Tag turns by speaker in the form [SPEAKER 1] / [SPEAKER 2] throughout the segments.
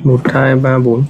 [SPEAKER 1] Một, hai, ba, bốn.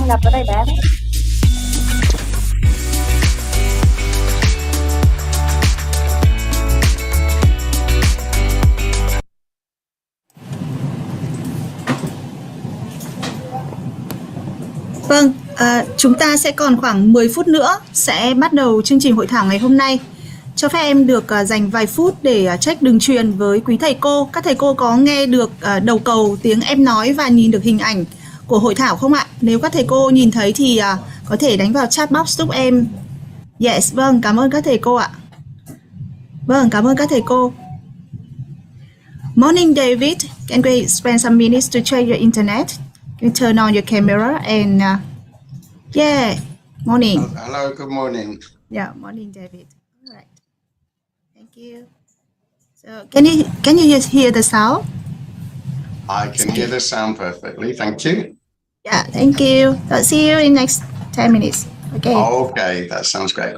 [SPEAKER 2] gặp ở đây bé đấy.
[SPEAKER 3] Vâng, chúng ta sẽ còn khoảng 10 phút nữa sẽ bắt đầu chương trình hội thảo ngày hôm nay. Cho phép em được dành vài phút để check đường truyền với quý thầy cô. Các thầy cô có nghe được đầu cầu tiếng em nói và nhìn được hình ảnh của hội thảo không ạ? Nếu các thầy cô nhìn thấy thì có thể đánh vào chat box giúp em. Yes, vâng, cảm ơn các thầy cô ạ. Vâng, cảm ơn các thầy cô. Morning David, can we spend some minutes to check your internet? You turn on your camera and yeah, morning.
[SPEAKER 4] Hello, good morning.
[SPEAKER 3] Yeah, morning, David. All right, thank you. So, can you hear the sound?
[SPEAKER 4] I can hear the sound perfectly. Thank you.
[SPEAKER 3] Yeah, thank you. I'll see you in next 10 minutes. Okay.
[SPEAKER 4] Okay, that sounds great.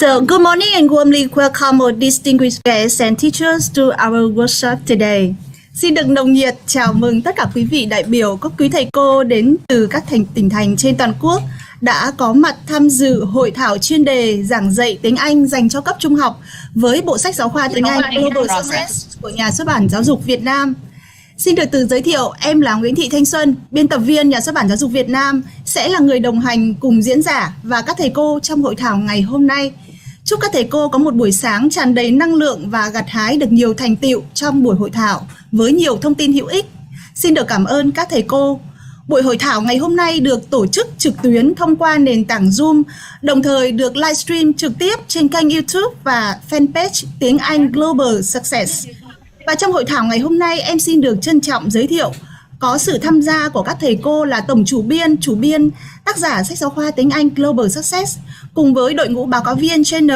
[SPEAKER 3] So, good morning and warmly welcome our distinguished guests and teachers to our workshop today. Xin được nồng nhiệt chào mừng tất cả quý vị đại biểu, các quý thầy cô đến từ các tỉnh thành trên toàn quốc đã có mặt tham dự hội thảo chuyên đề giảng dạy tiếng Anh dành cho cấp trung học với bộ sách giáo khoa tiếng Anh Global Success của Nhà Xuất bản Giáo dục Việt Nam. Xin được tự giới thiệu, em là Nguyễn Thị Thanh Xuân, biên tập viên Nhà Xuất bản Giáo dục Việt Nam, sẽ là người đồng hành cùng diễn giả và các thầy cô trong hội thảo ngày hôm nay. Chúc các thầy cô có một buổi sáng tràn đầy năng lượng và gặt hái được nhiều thành tựu trong buổi hội thảo với nhiều thông tin hữu ích. Xin được cảm ơn các thầy cô. Buổi hội thảo ngày hôm nay được tổ chức trực tuyến thông qua nền tảng Zoom, đồng thời được livestream trực tiếp trên kênh YouTube và fanpage Tiếng Anh Global Success. Và trong hội thảo ngày hôm nay, em xin được trân trọng giới thiệu có sự tham gia của các thầy cô là tổng chủ biên, tác giả sách giáo khoa tiếng Anh Global Success cùng với đội ngũ báo cáo viên Trân.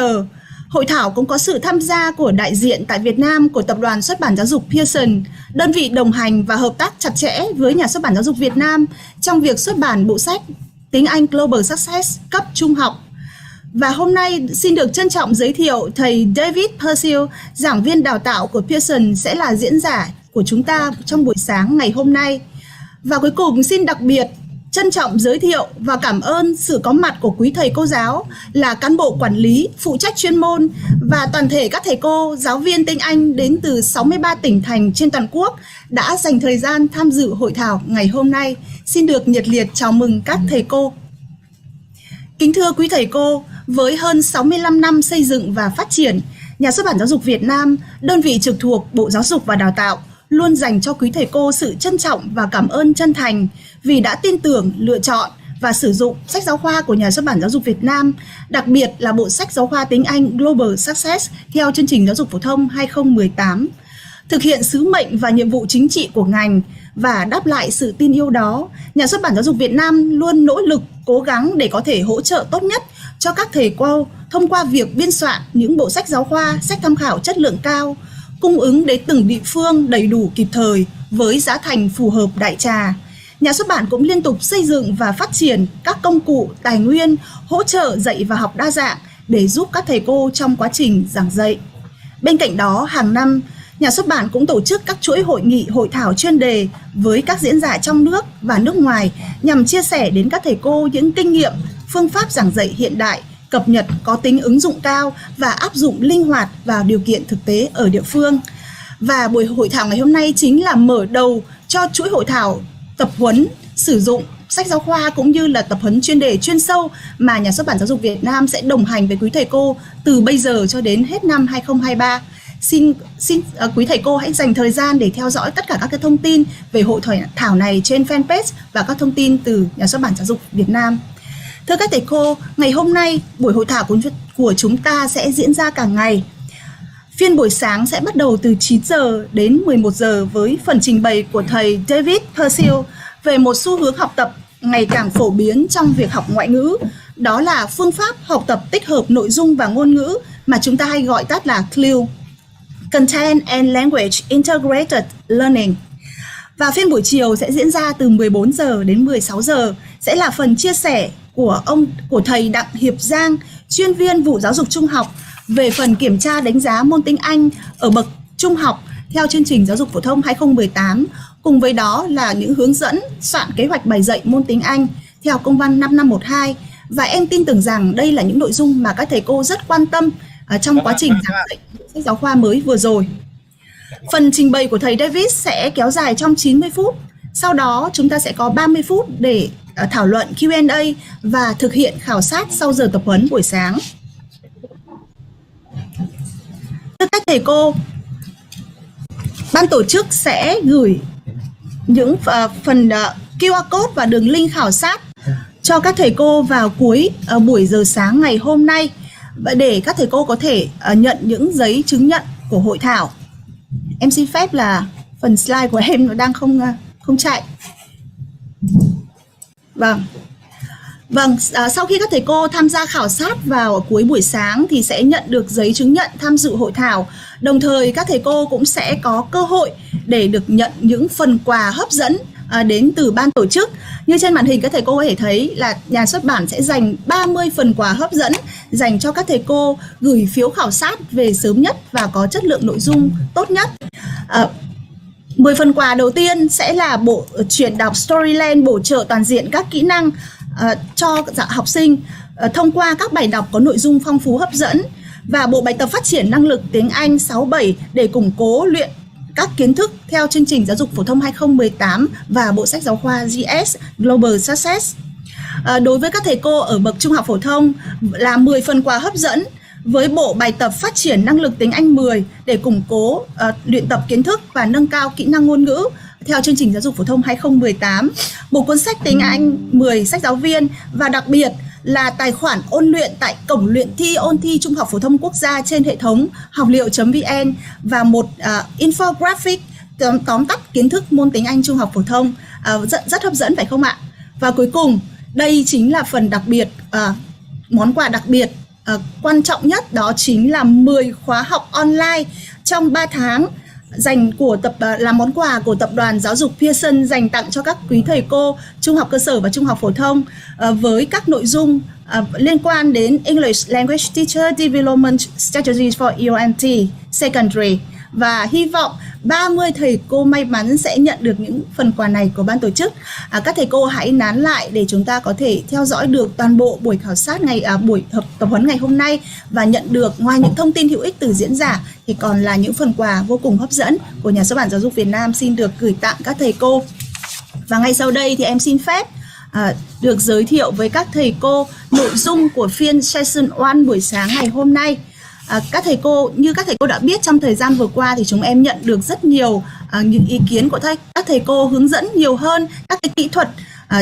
[SPEAKER 3] Hội thảo cũng có sự tham gia của đại diện tại Việt Nam của Tập đoàn Xuất bản Giáo dục Pearson, đơn vị đồng hành và hợp tác chặt chẽ với Nhà Xuất bản Giáo dục Việt Nam trong việc xuất bản bộ sách tiếng Anh Global Success cấp trung học. Và hôm nay xin được trân trọng giới thiệu thầy David Persey, giảng viên đào tạo của Pearson sẽ là diễn giả của chúng ta trong buổi sáng ngày hôm nay. Và cuối cùng xin đặc biệt trân trọng giới thiệu và cảm ơn sự có mặt của quý thầy cô giáo là cán bộ quản lý, phụ trách chuyên môn và toàn thể các thầy cô, giáo viên tiếng Anh đến từ 63 tỉnh thành trên toàn quốc đã dành thời gian tham dự hội thảo ngày hôm nay. Xin được nhiệt liệt chào mừng các thầy cô. Kính thưa quý thầy cô, với hơn 65 năm xây dựng và phát triển, Nhà Xuất bản Giáo dục Việt Nam, đơn vị trực thuộc Bộ Giáo dục và Đào tạo, luôn dành cho quý thầy cô sự trân trọng và cảm ơn chân thành vì đã tin tưởng, lựa chọn và sử dụng sách giáo khoa của Nhà Xuất bản Giáo dục Việt Nam, đặc biệt là bộ sách giáo khoa tiếng Anh Global Success theo chương trình giáo dục phổ thông 2018. Thực hiện sứ mệnh và nhiệm vụ chính trị của ngành Và đáp lại sự tin yêu đó, Nhà xuất bản Giáo dục Việt Nam luôn nỗ lực cố gắng để có thể hỗ trợ tốt nhất cho các thầy cô thông qua việc biên soạn những bộ sách giáo khoa, sách tham khảo chất lượng cao, cung ứng đến từng địa phương đầy đủ kịp thời với giá thành phù hợp đại trà. Nhà xuất bản cũng liên tục xây dựng và phát triển các công cụ, tài nguyên, hỗ trợ dạy và học đa dạng để giúp các thầy cô trong quá trình giảng dạy. Bên cạnh đó, hàng năm, Nhà xuất bản cũng tổ chức các chuỗi hội nghị, hội thảo chuyên đề với các diễn giả trong nước và nước ngoài nhằm chia sẻ đến các thầy cô những kinh nghiệm, phương pháp giảng dạy hiện đại, cập nhật, có tính ứng dụng cao và áp dụng linh hoạt vào điều kiện thực tế ở địa phương. Và buổi hội thảo ngày hôm nay chính là mở đầu cho chuỗi hội thảo tập huấn sử dụng sách giáo khoa cũng như là tập huấn chuyên đề chuyên sâu mà Nhà xuất bản Giáo dục Việt Nam sẽ đồng hành với quý thầy cô từ bây giờ cho đến hết năm 2023. Xin quý thầy cô hãy dành thời gian để theo dõi tất cả các cái thông tin về hội thảo này trên fanpage và các thông tin từ Nhà xuất bản Giáo dục Việt Nam. Thưa các thầy cô, ngày hôm nay buổi hội thảo của chúng ta sẽ diễn ra cả ngày. Phiên buổi sáng sẽ bắt đầu từ 9 giờ đến 11 giờ với phần trình bày của thầy David Persey về một xu hướng học tập ngày càng phổ biến trong việc học ngoại ngữ. Đó là phương pháp học tập tích hợp nội dung và ngôn ngữ mà chúng ta hay gọi tắt là CLIL, Content and Language Integrated Learning. Và phiên buổi chiều sẽ diễn ra từ 14 giờ đến 16 giờ sẽ là phần chia sẻ của thầy Đặng Hiệp Giang, chuyên viên vụ giáo dục trung học về phần kiểm tra đánh giá môn tiếng Anh ở bậc trung học theo chương trình giáo dục phổ thông 2018. Cùng với đó là những hướng dẫn soạn kế hoạch bài dạy môn tiếng Anh theo công văn 5512. Và em tin tưởng rằng đây là những nội dung mà các thầy cô rất quan tâm trong quá trình giảng dạy sách giáo khoa mới vừa rồi. Phần trình bày của thầy David sẽ kéo dài trong 90 phút. Sau đó chúng ta sẽ có 30 phút để thảo luận Q&A và thực hiện khảo sát sau giờ tập huấn buổi sáng. Thưa các thầy cô, ban tổ chức sẽ gửi những phần QR code và đường link khảo sát cho các thầy cô vào cuối buổi giờ sáng ngày hôm nay để các thầy cô có thể nhận những giấy chứng nhận của hội thảo. Em xin phép là phần slide của em nó đang không chạy. Vâng, sau khi các thầy cô tham gia khảo sát vào cuối buổi sáng thì sẽ nhận được giấy chứng nhận tham dự hội thảo. Đồng thời các thầy cô cũng sẽ có cơ hội để được nhận những phần quà hấp dẫn đến từ ban tổ chức. Như trên màn hình các thầy cô có thể thấy là Nhà xuất bản sẽ dành 30 phần quà hấp dẫn dành cho các thầy cô gửi phiếu khảo sát về sớm nhất và có chất lượng nội dung tốt nhất. 10 phần quà đầu tiên sẽ là bộ truyện đọc Storyland bổ trợ toàn diện các kỹ năng cho học sinh thông qua các bài đọc có nội dung phong phú hấp dẫn, và bộ bài tập phát triển năng lực tiếng Anh 6-7 để củng cố luyện các kiến thức theo chương trình giáo dục phổ thông 2018 và bộ sách giáo khoa GS Global Success. Đối với các thầy cô ở bậc trung học phổ thông là 10 phần quà hấp dẫn với bộ bài tập phát triển năng lực tiếng Anh 10 để củng cố luyện tập kiến thức và nâng cao kỹ năng ngôn ngữ theo chương trình giáo dục phổ thông 2018, bộ cuốn sách tiếng Anh 10 sách giáo viên, và đặc biệt là tài khoản ôn luyện tại cổng luyện thi ôn thi Trung học phổ thông quốc gia trên hệ thống học liệu.vn và một infographic tóm tắt kiến thức môn tiếng Anh Trung học phổ thông. Rất hấp dẫn phải không ạ? Và cuối cùng, đây chính là phần đặc biệt, món quà đặc biệt quan trọng nhất, đó chính là 10 khóa học online trong 3 tháng dành là món quà của tập đoàn giáo dục Pearson dành tặng cho các quý thầy cô trung học cơ sở và trung học phổ thông với các nội dung liên quan đến English Language Teacher Development Strategies for EOMT Secondary, và hy vọng 30 thầy cô may mắn sẽ nhận được những phần quà này của ban tổ chức. Các thầy cô hãy nán lại để chúng ta có thể theo dõi được toàn bộ buổi khảo sát buổi tập huấn ngày hôm nay và nhận được ngoài những thông tin hữu ích từ diễn giả thì còn là những phần quà vô cùng hấp dẫn của Nhà xuất bản Giáo dục Việt Nam xin được gửi tặng các thầy cô. Và ngay sau đây thì em xin phép được giới thiệu với các thầy cô nội dung của phiên Session 1 buổi sáng ngày hôm nay. Như các thầy cô đã biết, trong thời gian vừa qua thì chúng em nhận được rất nhiều những ý kiến của các thầy cô hướng dẫn nhiều hơn các cái kỹ thuật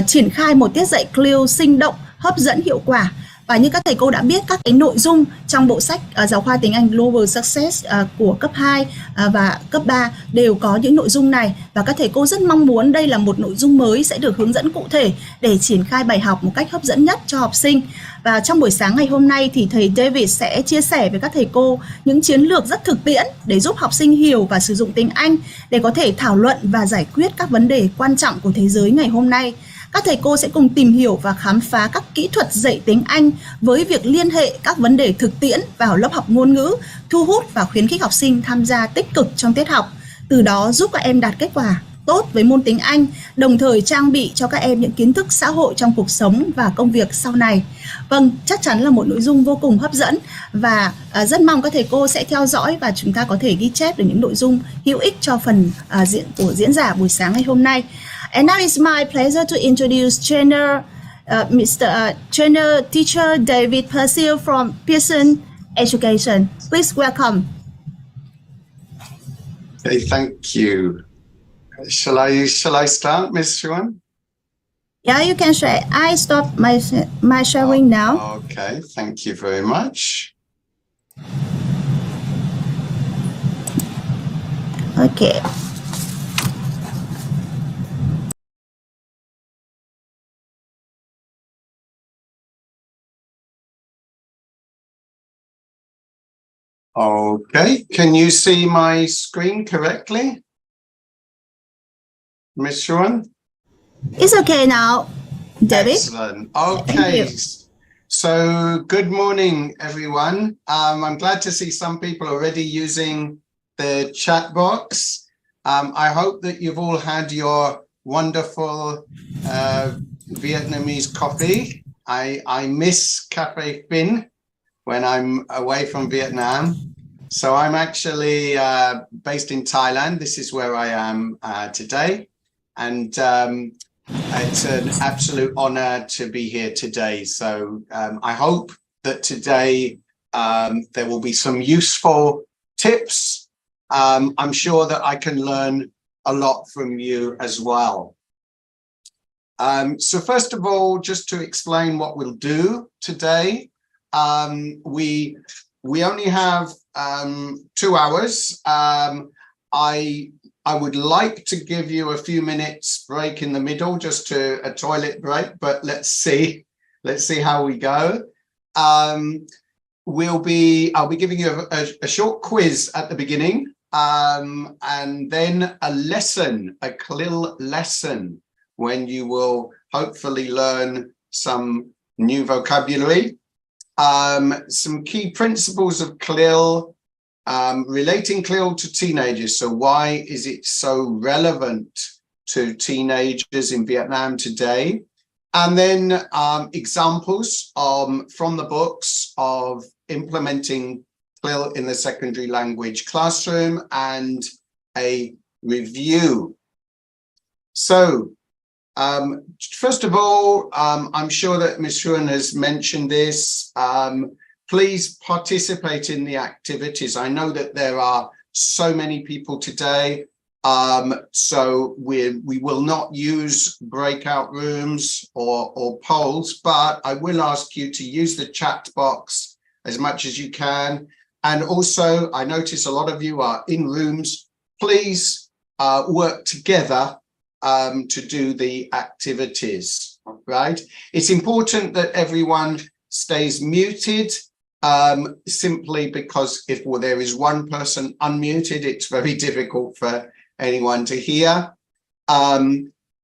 [SPEAKER 3] triển khai một tiết dạy CLIL sinh động, hấp dẫn, hiệu quả. Và như các thầy cô đã biết, các cái nội dung trong bộ sách giáo khoa tiếng Anh Global Success của cấp 2 và cấp 3 đều có những nội dung này, và các thầy cô rất mong muốn đây là một nội dung mới sẽ được hướng dẫn cụ thể để triển khai bài học một cách hấp dẫn nhất cho học sinh. Và trong buổi sáng ngày hôm nay thì thầy David sẽ chia sẻ với các thầy cô những chiến lược rất thực tiễn để giúp học sinh hiểu và sử dụng tiếng Anh để có thể thảo luận và giải quyết các vấn đề quan trọng của thế giới ngày hôm nay. Các thầy cô sẽ cùng tìm hiểu và khám phá các kỹ thuật dạy tiếng Anh với việc liên hệ các vấn đề thực tiễn vào lớp học ngôn ngữ, thu hút và khuyến khích học sinh tham gia tích cực trong tiết học, từ đó giúp các em đạt kết quả tốt với môn tiếng Anh, đồng thời trang bị cho các em những kiến thức xã hội trong cuộc sống và công việc sau này. Vâng, chắc chắn là một nội dung vô cùng hấp dẫn và rất mong các thầy cô sẽ theo dõi và chúng ta có thể ghi chép được những nội dung hữu ích cho phần của diễn giả buổi sáng ngày hôm nay. And now it's my pleasure to introduce trainer teacher David Persey from Pearson Education. Please welcome.
[SPEAKER 4] Okay, thank you. Shall I start, Miss Chuan?
[SPEAKER 3] Yeah, you can share. I stop my sharing now.
[SPEAKER 4] Okay, thank you very much.
[SPEAKER 3] Okay.
[SPEAKER 4] Okay, can you see my screen correctly, Miss Chuan?
[SPEAKER 3] It's okay now, David.
[SPEAKER 4] Excellent. Okay. So good morning, everyone. I'm glad to see some people already using the chat box. I hope that you've all had your wonderful Vietnamese coffee. I miss Cafe Phiên when I'm away from Vietnam. So I'm actually based in Thailand. This is where I am today. And it's an absolute honor to be here today. So I hope that today there will be some useful tips. I'm sure that I can learn a lot from you as well. So first of all, just to explain what we'll do today, we only have 2 hours. I would like to give you a few minutes break in the middle, just to a toilet break, but let's see how we go. I'll be giving you a short quiz at the beginning, and then a lesson, a CLIL lesson, when you will hopefully learn some new vocabulary. Some key principles of CLIL, relating CLIL to teenagers. So why is it so relevant to teenagers in Vietnam today? And then examples from the books of implementing CLIL in the secondary language classroom, and a review. So first of all, I'm sure that Ms. Huan has mentioned this. Please participate in the activities. I know that there are so many people today, so we will not use breakout rooms or polls, but I will ask you to use the chat box as much as you can. And also, I notice a lot of you are in rooms. Please work together to do the activities, right? It's important that everyone stays muted, simply because if there is one person unmuted, it's very difficult for anyone to hear.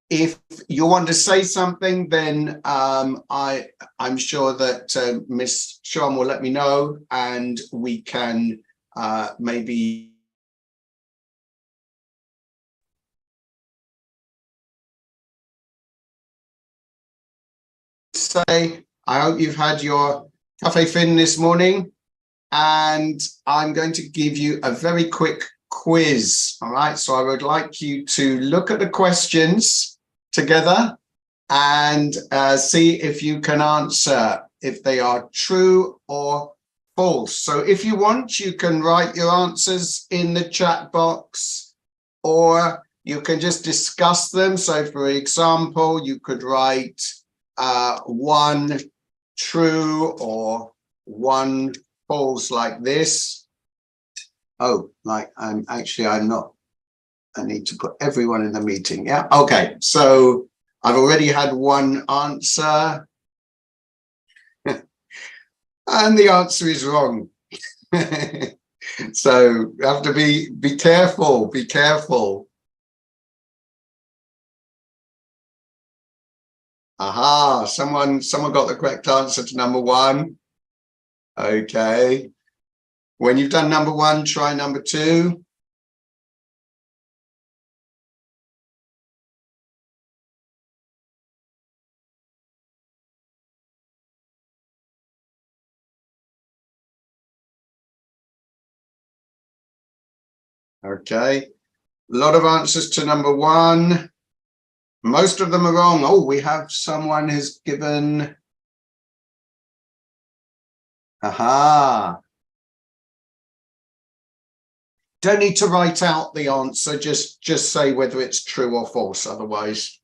[SPEAKER 4] If you want to say something, then I'm sure that Miss Sean will let me know, and we can maybe say, I hope you've had your Cafe Phiên this morning, and I'm going to give you a very quick quiz. All right, so I would like you to look at the questions together and see if you can answer if they are true or false. So if you want, you can write your answers in the chat box, or you can just discuss them. So for example, you could write 1, true or one false like this. Oh, like I'm not. I need to put everyone in the meeting. Yeah. Okay. So I've already had one answer. And the answer is wrong. So you have to be careful, be careful. Aha, someone got the correct answer to number one. Okay. When you've done number one, try number two. Okay, a lot of answers to number one. Most of them are wrong. Oh, we have someone who's given. Aha. Don't need to write out the answer. Just say whether it's true or false. Otherwise,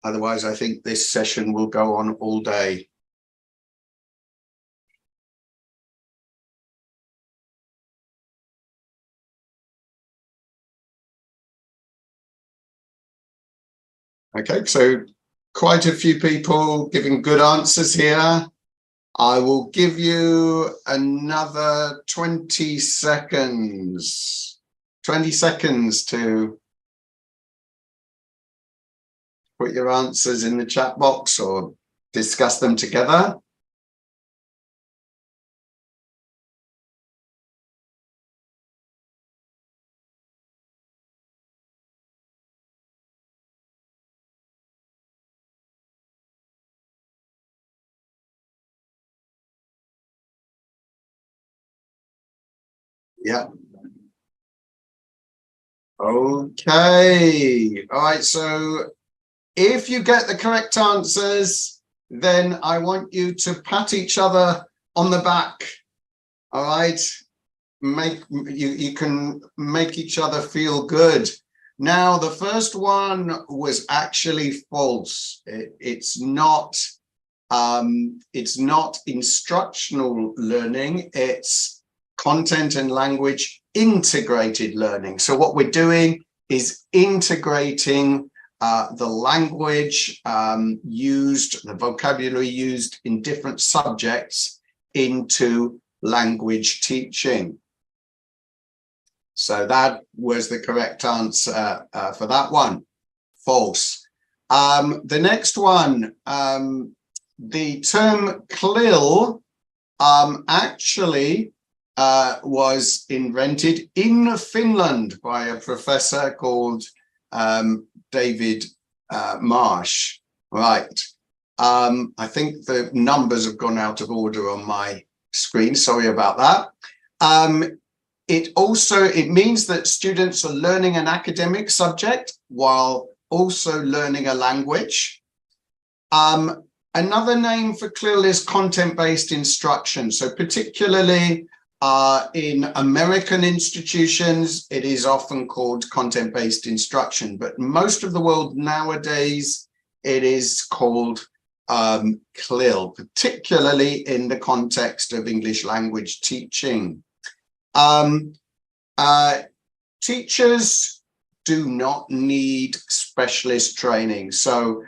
[SPEAKER 4] I think this session will go on all day. Okay, so quite a few people giving good answers here. I will give you another 20 seconds. 20 seconds to put your answers in the chat box or discuss them together. Yeah. Okay. All right. So if you get the correct answers, then I want you to pat each other on the back. All right. You can make each other feel good. Now, the first one was actually false. It's not instructional learning. It's content and language integrated learning. So what we're doing is integrating the language used, the vocabulary used in different subjects into language teaching. So that was the correct answer for that one. False. The next one, the term CLIL actually was invented in Finland by a professor called David Marsh. Right. I think the numbers have gone out of order on my screen. Sorry about that. It means that students are learning an academic subject while also learning a language. Another name for CLIL is content-based instruction. So particularly in American institutions, it is often called content-based instruction, but most of the world nowadays, it is called CLIL, particularly in the context of English language teaching. Teachers do not need specialist training. So,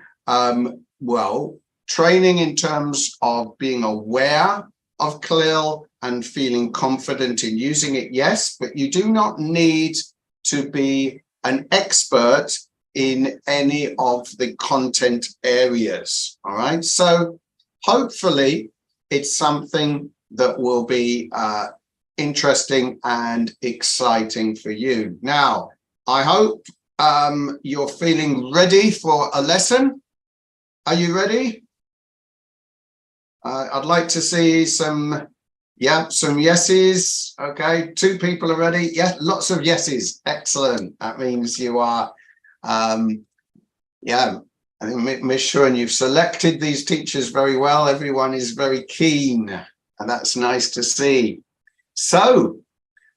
[SPEAKER 4] well, training in terms of being aware of CLIL and feeling confident in using it, yes, but you do not need to be an expert in any of the content areas, all right? So hopefully it's something that will be interesting and exciting for you. Now, I hope you're feeling ready for a lesson. Are you ready? I'd like to see some yeses. Okay, 2 people are ready. Yeah, lots of yeses. Excellent. That means you are, I think Miss Shun, you've selected these teachers very well. Everyone is very keen, and that's nice to see. So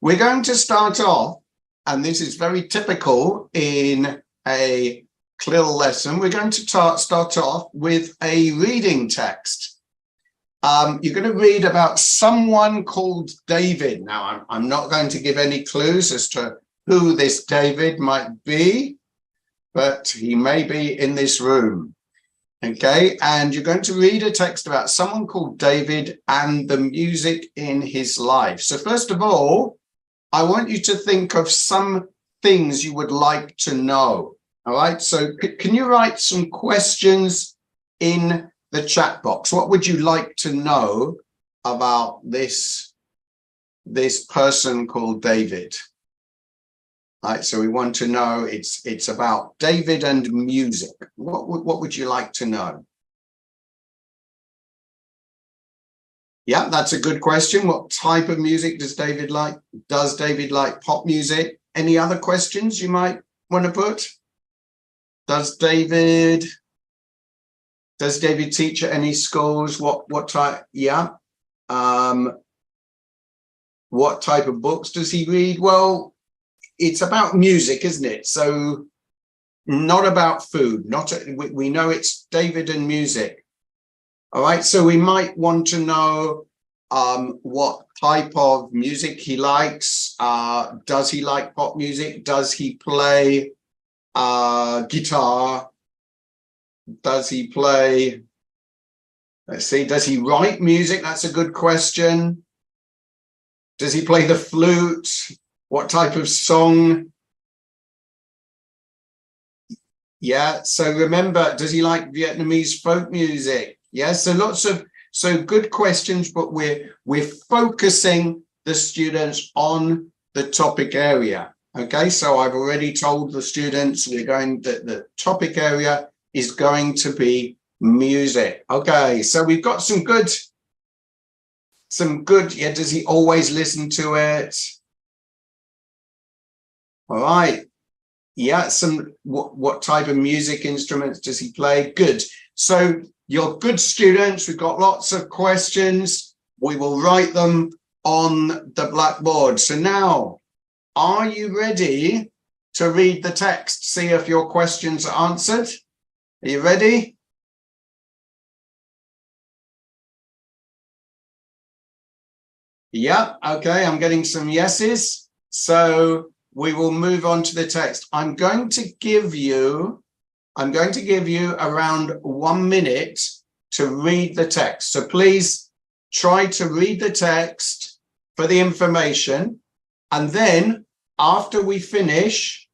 [SPEAKER 4] we're going to start off, and this is very typical in a CLIL lesson. We're going to start off with a reading text. You're going to read about someone called David. Now, I'm not going to give any clues as to who this David might be, but he may be in this room. Okay, and you're going to read a text about someone called David and the music in his life. So first of all, I want you to think of some things you would like to know. All right, so can you write some questions in the chat box? What would you like to know about this person called David? Right, so we want to know it's about David and music. What would you like to know? Yeah, that's a good question. What type of music does David like? Does David like pop music? Any other questions you might want to put? Does David teach at any schools? What type? Yeah. What type of books does he read? Well, it's about music, isn't it? So not about food. We know it's David and music. All right, so we might want to know what type of music he likes. Does he like pop music? Does he play guitar? Does he play, let's see, does he write music? That's a good question. Does he play the flute? What type of song? Yeah, so remember, does he like Vietnamese folk music? Yeah, so good questions, but we're focusing the students on the topic area. Okay, so I've already told the students the topic area is going to be music. Okay, so we've got some good, yeah, does he always listen to it? All right. Yeah, what type of music instruments does he play? Good. So you're good students. We've got lots of questions. We will write them on the blackboard. So now, are you ready to read the text? See if your questions are answered. Are you ready? Yeah, okay, I'm getting some yeses. So we will move on to the text. I'm going to give you around 1 minute to read the text. So please try to read the text for the information. And then after we finish,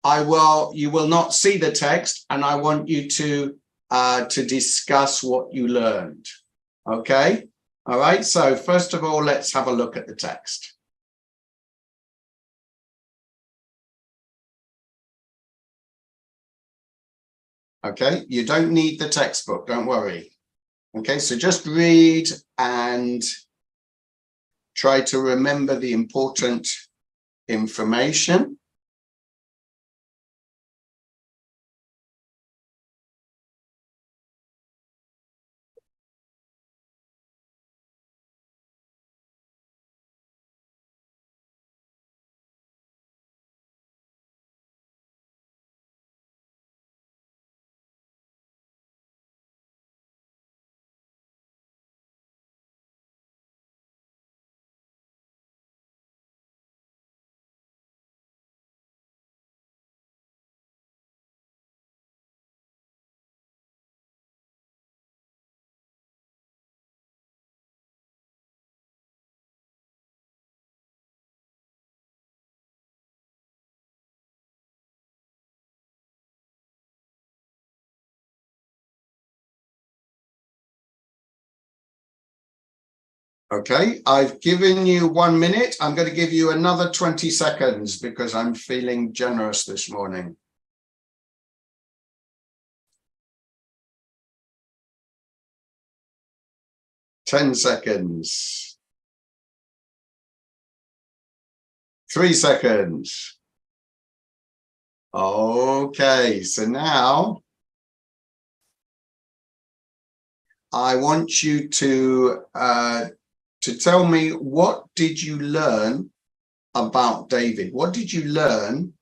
[SPEAKER 4] you will not see the text, and I want you to discuss what you learned. Okay? All right, so first of all, let's have a look at the text. Okay, you don't need the textbook, don't worry. Okay, so just read and try to remember the important information. Okay, I've given you 1 minute. I'm going to give you another 20 seconds because I'm feeling generous this morning. Ten seconds. 3 seconds. Okay, so now I want you to tell me, what did you learn about David? What did you learn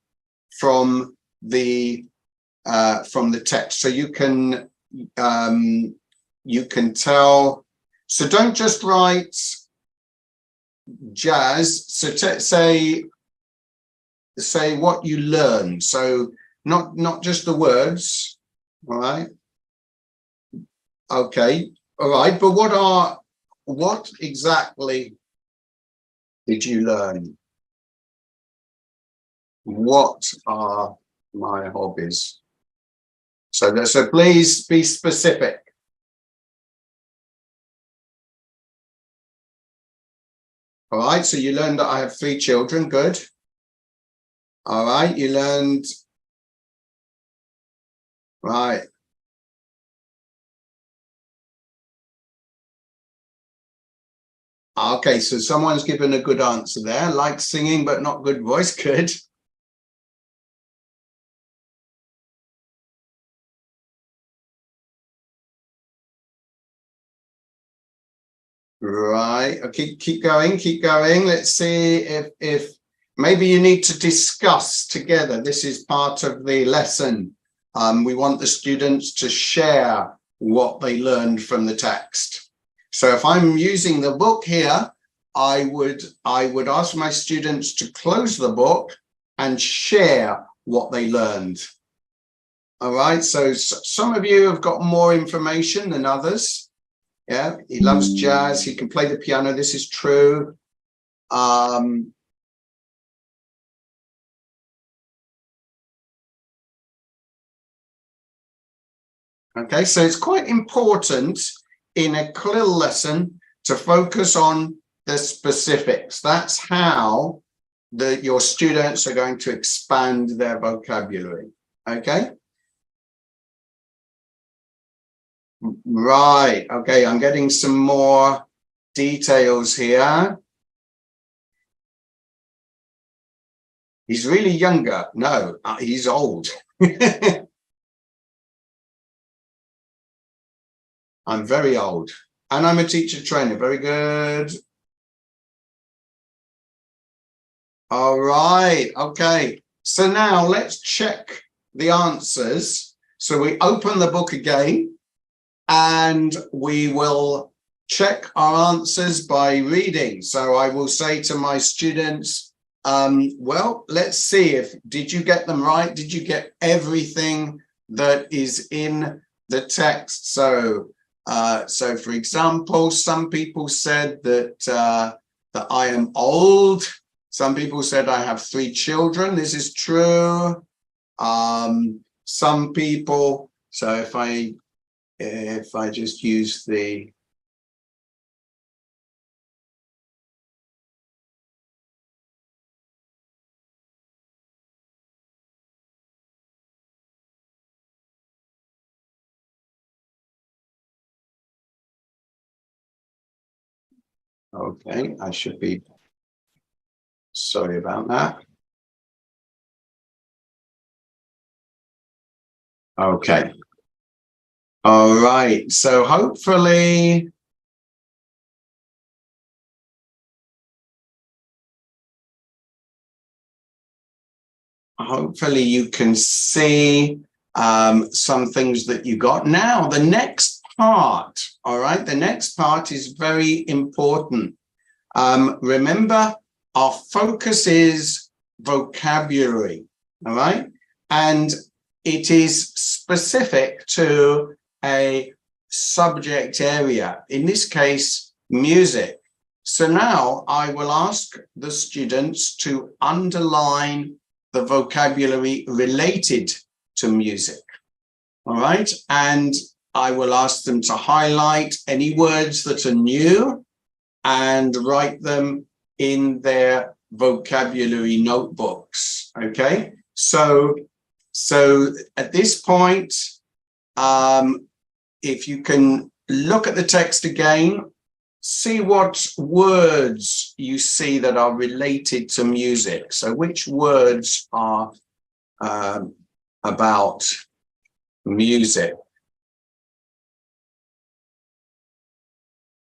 [SPEAKER 4] from the text? So you can tell. So don't just write jazz. So say what you learned. So not just the words. All right. Okay. All right. But what exactly did you learn? What are my hobbies? So please be specific. All right, so you learned that I have 3 children. Good. All right, you learned. Right. Okay, so someone's given a good answer there. Like singing, but not good voice. Good. Right. Okay, keep going. Let's see if maybe you need to discuss together. This is part of the lesson. We want the students to share what they learned from the text. So if I'm using the book here, I would ask my students to close the book and share what they learned. All right. So some of you have got more information than others. Yeah, he loves jazz. He can play the piano. This is true. Okay, so it's quite important in a CLIL lesson to focus on the specifics. That's how your students are going to expand their vocabulary. Okay. Right. Okay, I'm getting some more details here. He's really younger. No, he's old. I'm very old. And I'm a teacher trainer. Very good. All right. Okay. So now let's check the answers. So we open the book again. And we will check our answers by reading. So I will say to my students, well, let's see did you get them right? Did you get everything that is in the text? So for example, some people said that I am old. Some people said I have 3 children. This is true. Some people, so if I just use the okay, I should be sorry about that. Okay. All right. So hopefully you can see some things that you got. Now, the next part, all right, the next part is very important. Remember, our focus is vocabulary, all right? And it is specific to a subject area, in this case, music. So now I will ask the students to underline the vocabulary related to music, all right? And I will ask them to highlight any words that are new and write them in their vocabulary notebooks, okay? So at this point, if you can look at the text again, see what words you see that are related to music. So which words are about music?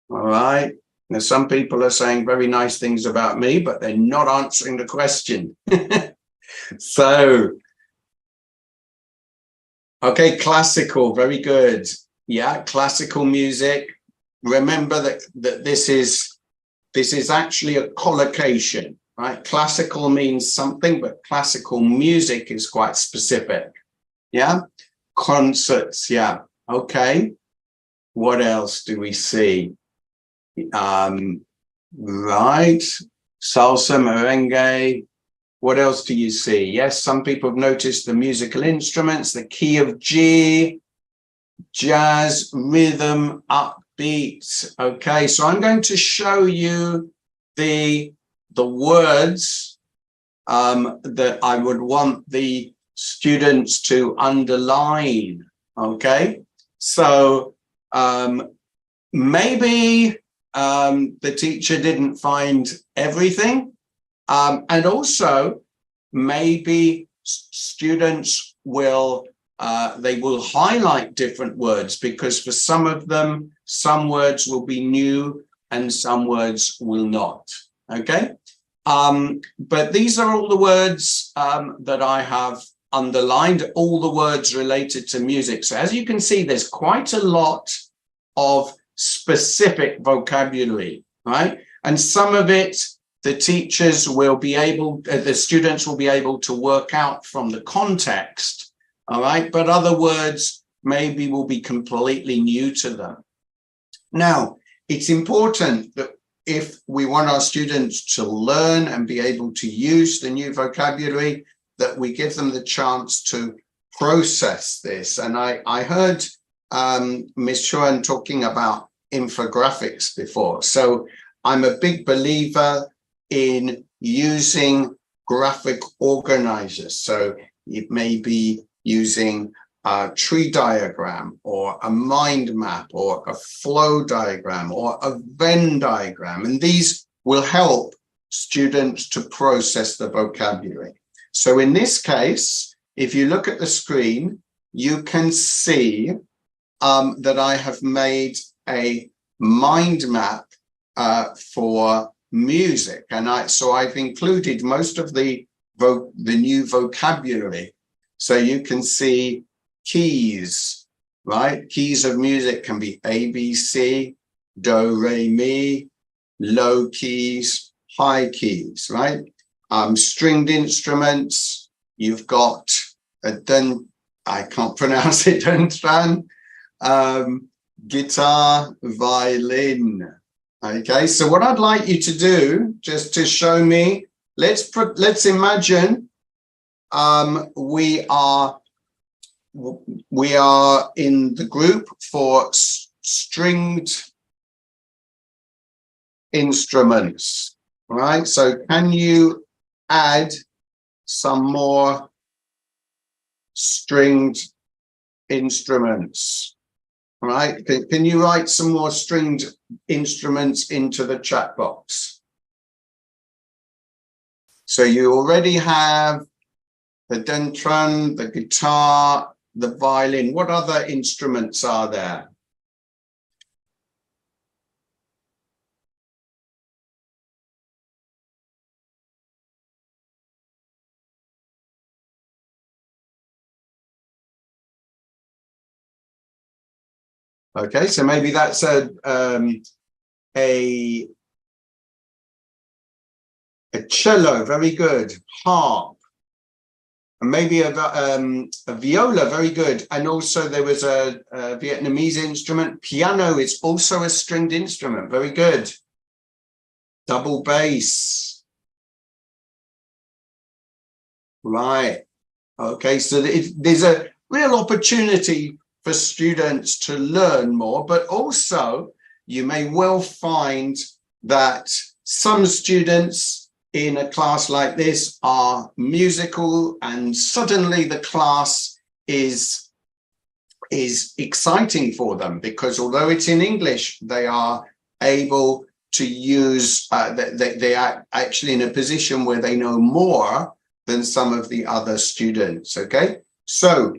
[SPEAKER 4] All right. Now, some people are saying very nice things about me, but they're not answering the question. So, okay, classical, very good. Yeah, classical music. remember that this is actually a collocation, right? Classical means something, but classical music is quite specific. Yeah, concerts. Yeah, okay. What else do we see? Right, salsa, merengue. What else do you see? Yes, some people have noticed the musical instruments, the key of G, jazz, rhythm, upbeat. Okay, so I'm going to show you the words that I would want the students to underline. Okay, so maybe the teacher didn't find everything. And also, maybe students will they will highlight different words, because for some of them, some words will be new and some words will not. Okay, but these are all the words that I have underlined, all the words related to music. So as you can see, there's quite a lot of specific vocabulary, right? And some of it the teachers will be able, the students will be able to work out from the context, all right? But other words maybe will be completely new to them. Now, it's important that if we want our students to learn and be able to use the new vocabulary, that we give them the chance to process this. And I heard Ms. Chuyên talking about infographics before. So I'm a big believer in using graphic organizers. So it may be using a tree diagram or a mind map or a flow diagram or a Venn diagram. And these will help students to process the vocabulary. So in this case, if you look at the screen, you can see that I have made a mind map for music, and so I've included most of the new vocabulary. So you can see keys, right? Keys of music can be A, B, C, do, re, mi, low keys, high keys, right? Stringed instruments, you've got a I can't pronounce it, guitar, violin. Okay, so what I'd like you to do, just to show me, let's imagine we are in the group for stringed instruments, right? So can you add some more stringed instruments? Right? Can you write some more stringed instruments into the chat box? So you already have the dendron, the guitar, the violin. What other instruments are there? Okay, so maybe that's a cello, very good, harp, and maybe a viola, very good. And also there was a Vietnamese instrument. Piano is also a stringed instrument, very good. Double bass. Right, okay, so there's a real opportunity for students to learn more, but also you may well find that some students in a class like this are musical, and suddenly the class is exciting for them, because although it's in English, they are able to use, they are actually in a position where they know more than some of the other students, okay? So,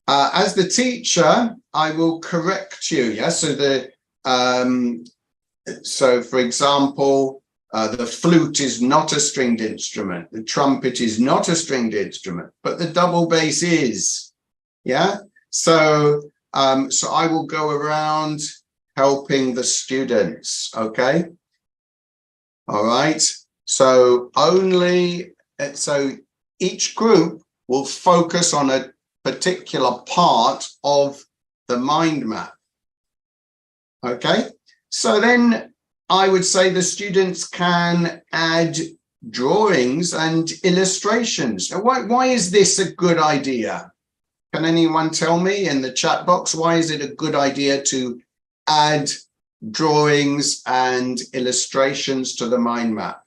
[SPEAKER 4] as the teacher, I will correct you. Yeah. So so for example, the flute is not a stringed instrument. The trumpet is not a stringed instrument, but the double bass is. Yeah. So so I will go around helping the students, okay? All right, so each group will focus on a particular part of the mind map, okay? So then I would say the students can add drawings and illustrations. Now, why is this a good idea? Can anyone tell me in the chat box, why is it a good idea to add drawings and illustrations to the mind map?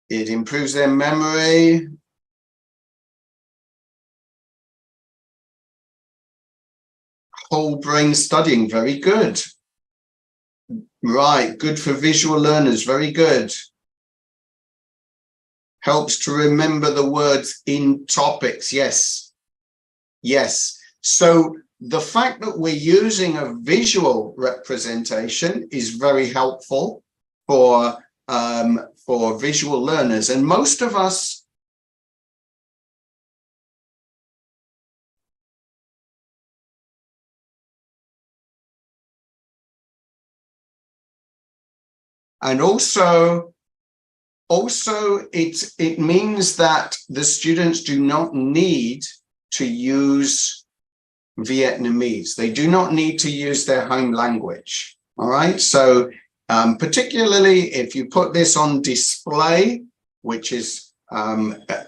[SPEAKER 4] It improves their memory. Whole brain studying, very good. Right, good for visual learners, very good. Helps to remember the words in topics, yes. Yes, so the fact that we're using a visual representation is very helpful for visual learners, and most of us and also it means that the students do not need to use Vietnamese. They do not need to use their home language. All right, so particularly if you put this on display, which is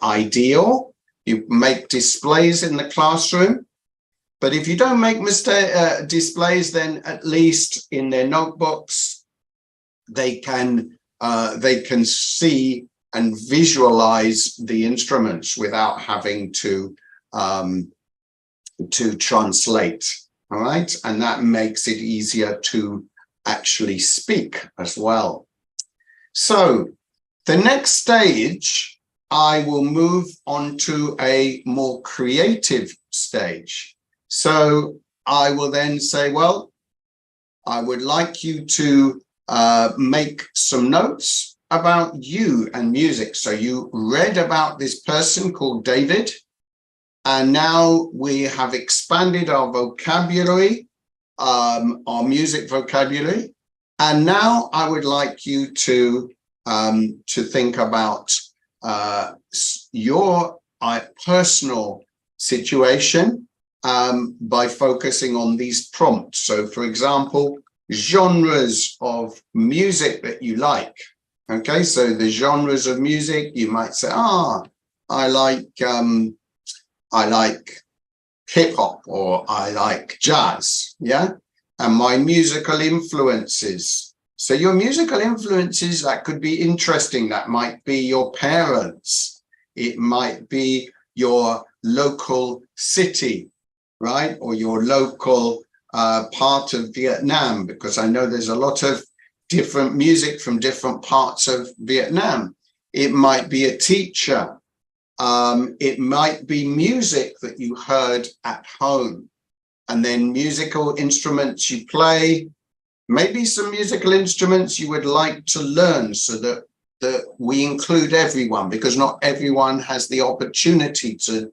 [SPEAKER 4] ideal, you make displays in the classroom. But if you don't make displays, then at least in their notebooks, they can see and visualize the instruments without having to translate. All right, and that makes it easier to actually speak as well. So the next stage, I will move on to a more creative stage. So I will then say, well, I would like you to make some notes about you and music. So you read about this person called David, and now we have expanded our vocabulary, our music vocabulary. And now I would like you to think about your personal situation by focusing on these prompts. So for example, genres of music that you like. Okay, so the genres of music, you might say, I like hip hop, or I like jazz, yeah? And my musical influences. So your musical influences, that could be interesting. That might be your parents. It might be your local city, right? Or your local part of Vietnam, because I know there's a lot of different music from different parts of Vietnam. It might be a teacher. It might be music that you heard at home, and then musical instruments you play, maybe some musical instruments you would like to learn, so that we include everyone, because not everyone has the opportunity to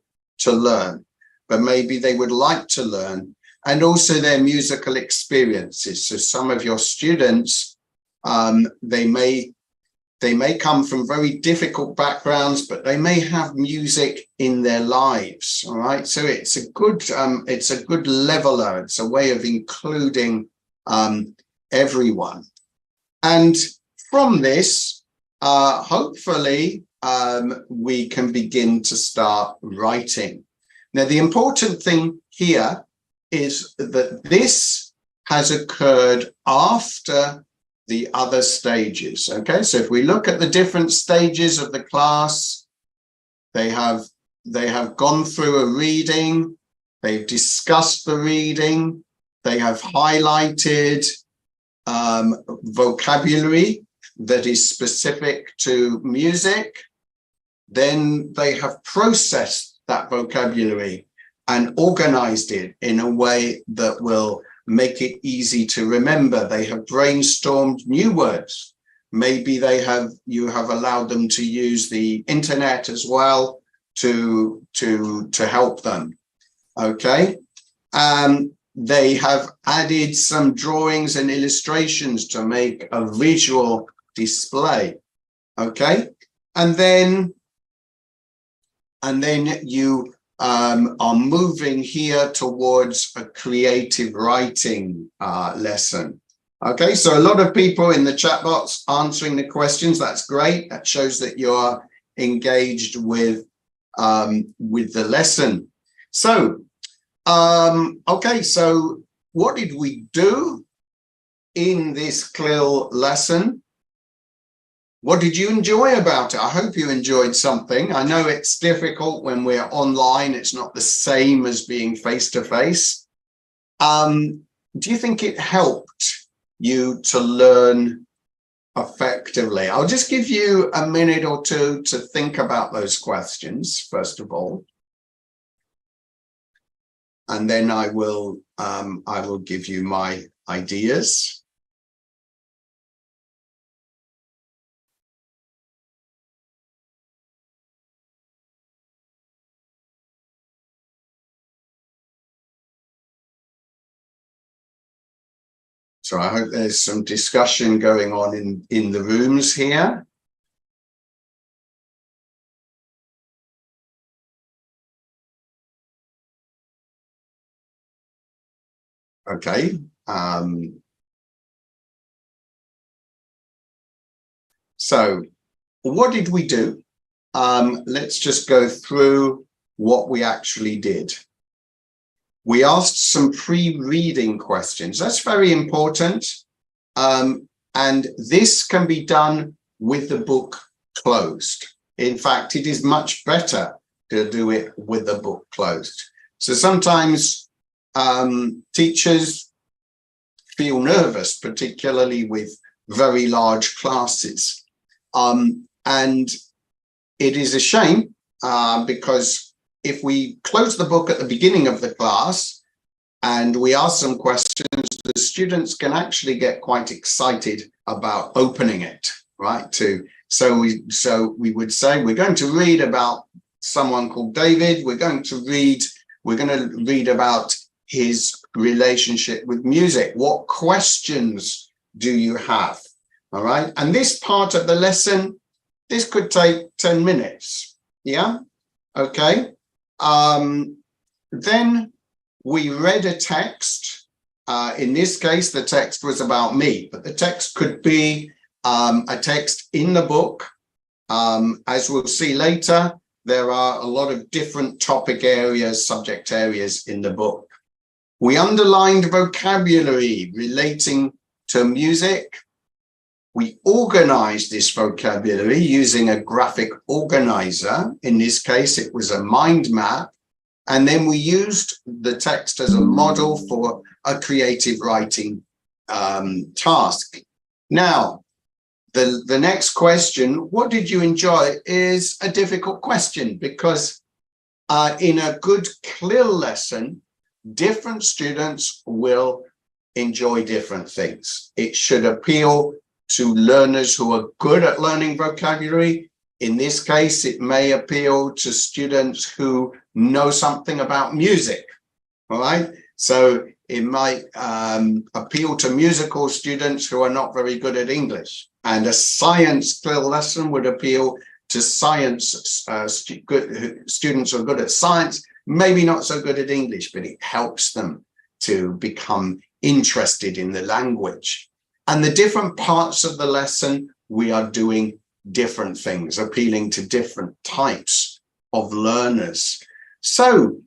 [SPEAKER 4] learn, but maybe they would like to learn, and also their musical experiences. So some of your students, they may come from very difficult backgrounds, but they may have music in their lives. All right, so it's a good leveler. It's a way of including everyone. And from this, hopefully, we can begin to start writing. Now, the important thing here is that this has occurred after the other stages. Okay, so if we look at the different stages of the class, they have gone through a reading, they've discussed the reading, they have highlighted vocabulary that is specific to music, then they have processed that vocabulary and organized it in a way that will make it easy to remember. They have brainstormed new words. Maybe you have allowed them to use the internet as well to help them. Okay. They have added some drawings and illustrations to make a visual display. Okay. And then you are moving here towards a creative writing lesson. Okay, so a lot of people in the chat box answering the questions. That's great. That shows that you're engaged with the lesson. So, okay, so what did we do in this CLIL lesson? What did you enjoy about it? I hope you enjoyed something. I know it's difficult when we're online. It's not the same as being face-to-face. Do you think it helped you to learn effectively? I'll just give you a minute or two to think about those questions, first of all. And then I will give you my ideas. So I hope there's some discussion going on in the rooms here. Okay. So what did we do? Let's just go through what we actually did. We asked some pre-reading questions. That's very important. And this can be done with the book closed. In fact, it is much better to do it with the book closed. So sometimes teachers feel nervous, particularly with very large classes. And it is a shame because if we close the book at the beginning of the class and we ask some questions, the students can actually get quite excited about opening it, right? So we would say, we're going to read about someone called David. We're going to read about his relationship with music. What questions do you have? All right. And this part of the lesson, this could take 10 minutes. Yeah. Okay. Then we read a text. In this case, the text was about me, but the text could be a text in the book. As we'll see later, there are a lot of different topic areas, subject areas in the book. We underlined vocabulary relating to music. We organized this vocabulary using a graphic organizer. In this case, it was a mind map. And then we used the text as a model for a creative writing task. Now, the next question, what did you enjoy, is a difficult question because in a good CLIL lesson, different students will enjoy different things. It should appeal to learners who are good at learning vocabulary. In this case, it may appeal to students who know something about music, all right? So it might appeal to musical students who are not very good at English. And a science CLIL lesson would appeal to science students who are good at science, maybe not so good at English, but it helps them to become interested in the language. And the different parts of the lesson, we are doing different things, appealing to different types of learners. So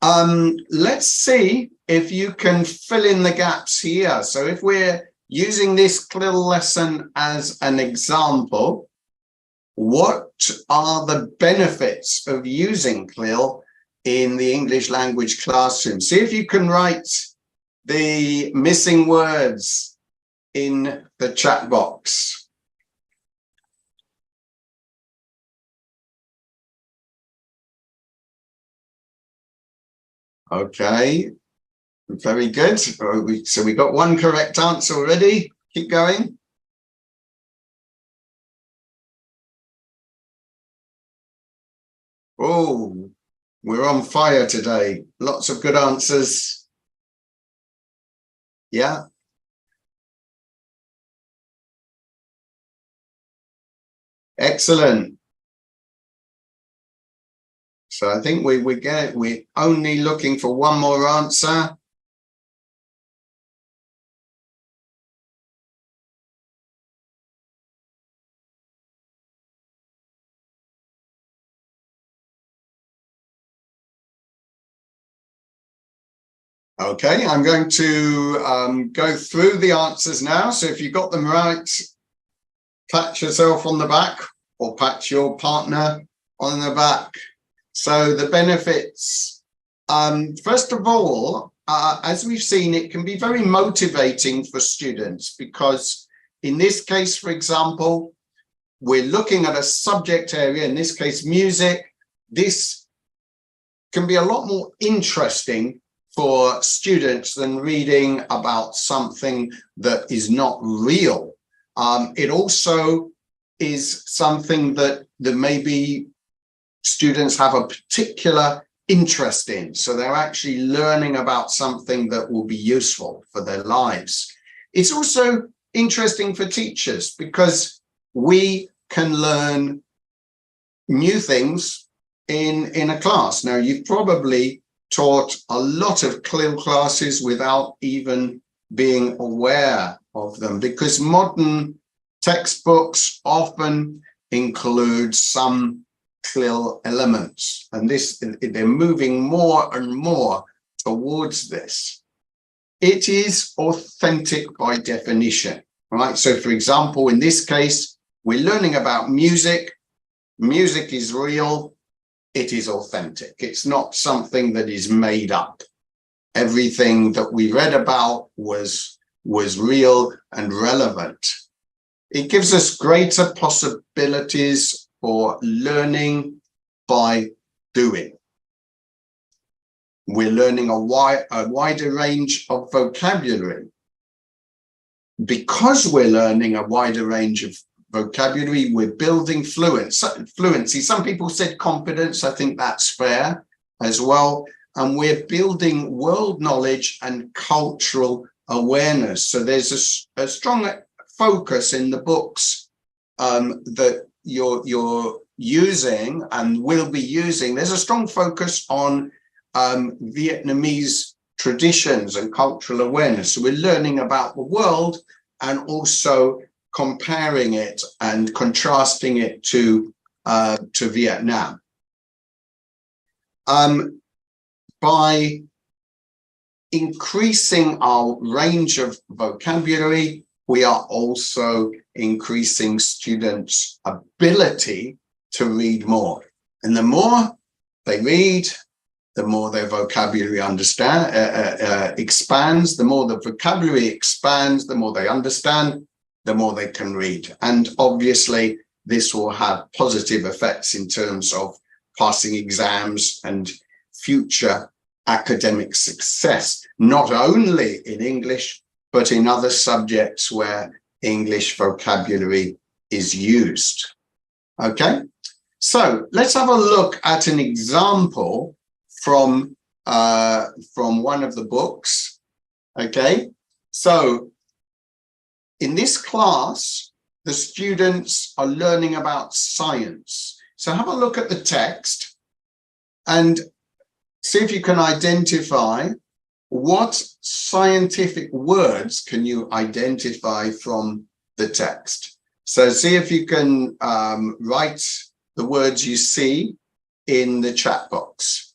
[SPEAKER 4] let's see if you can fill in the gaps here. So if we're using this CLIL lesson as an example, what are the benefits of using CLIL in the English language classroom? See if you can write the missing words in the chat box. Okay, Very good. So we got one correct answer already. Keep going. Oh, we're on fire today. Lots of good answers. Yeah. Excellent. So I think we're only looking for one more answer. Okay, I'm going to go through the answers now. So if you got them right, pat yourself on the back or pat your partner on the back. So the benefits, first of all, as we've seen, it can be very motivating for students because in this case, for example, we're looking at a subject area, in this case, music. This can be a lot more interesting for students than reading about something that is not real. It also is something that maybe students have a particular interest in. So they're actually learning about something that will be useful for their lives. It's also interesting for teachers because we can learn new things in a class. Now, you've probably taught a lot of CLIL classes without even being aware of them because modern textbooks often include some CLIL elements, and they're moving more and more towards this. It is authentic by definition, right? So for example, in this case, we're learning about music. Music is real. It is authentic. It's not something that is made up. Everything that we read about was real and relevant. It gives us greater possibilities for learning by doing. We're learning a wider range of vocabulary. Because we're learning a wider range of vocabulary, we're building fluency. Some people said confidence. I think that's fair as well. And we're building world knowledge and cultural awareness. So there's a strong focus in the books that you're using and will be using. There's a strong focus on Vietnamese traditions and cultural awareness. So we're learning about the world and also comparing it and contrasting it to Vietnam. By increasing our range of vocabulary, we are also increasing students' ability to read more. And the more they read, the more their vocabulary expands. The more the vocabulary expands, the more they understand, the more they can read. And obviously, this will have positive effects in terms of passing exams and future academic success, not only in English, but in other subjects where English vocabulary is used. Okay, so let's have a look at an example from one of the books. Okay, so in this class, the students are learning about science. So have a look at the text and see if you can identify what scientific words can you identify from the text. So see if you can write the words you see in the chat box.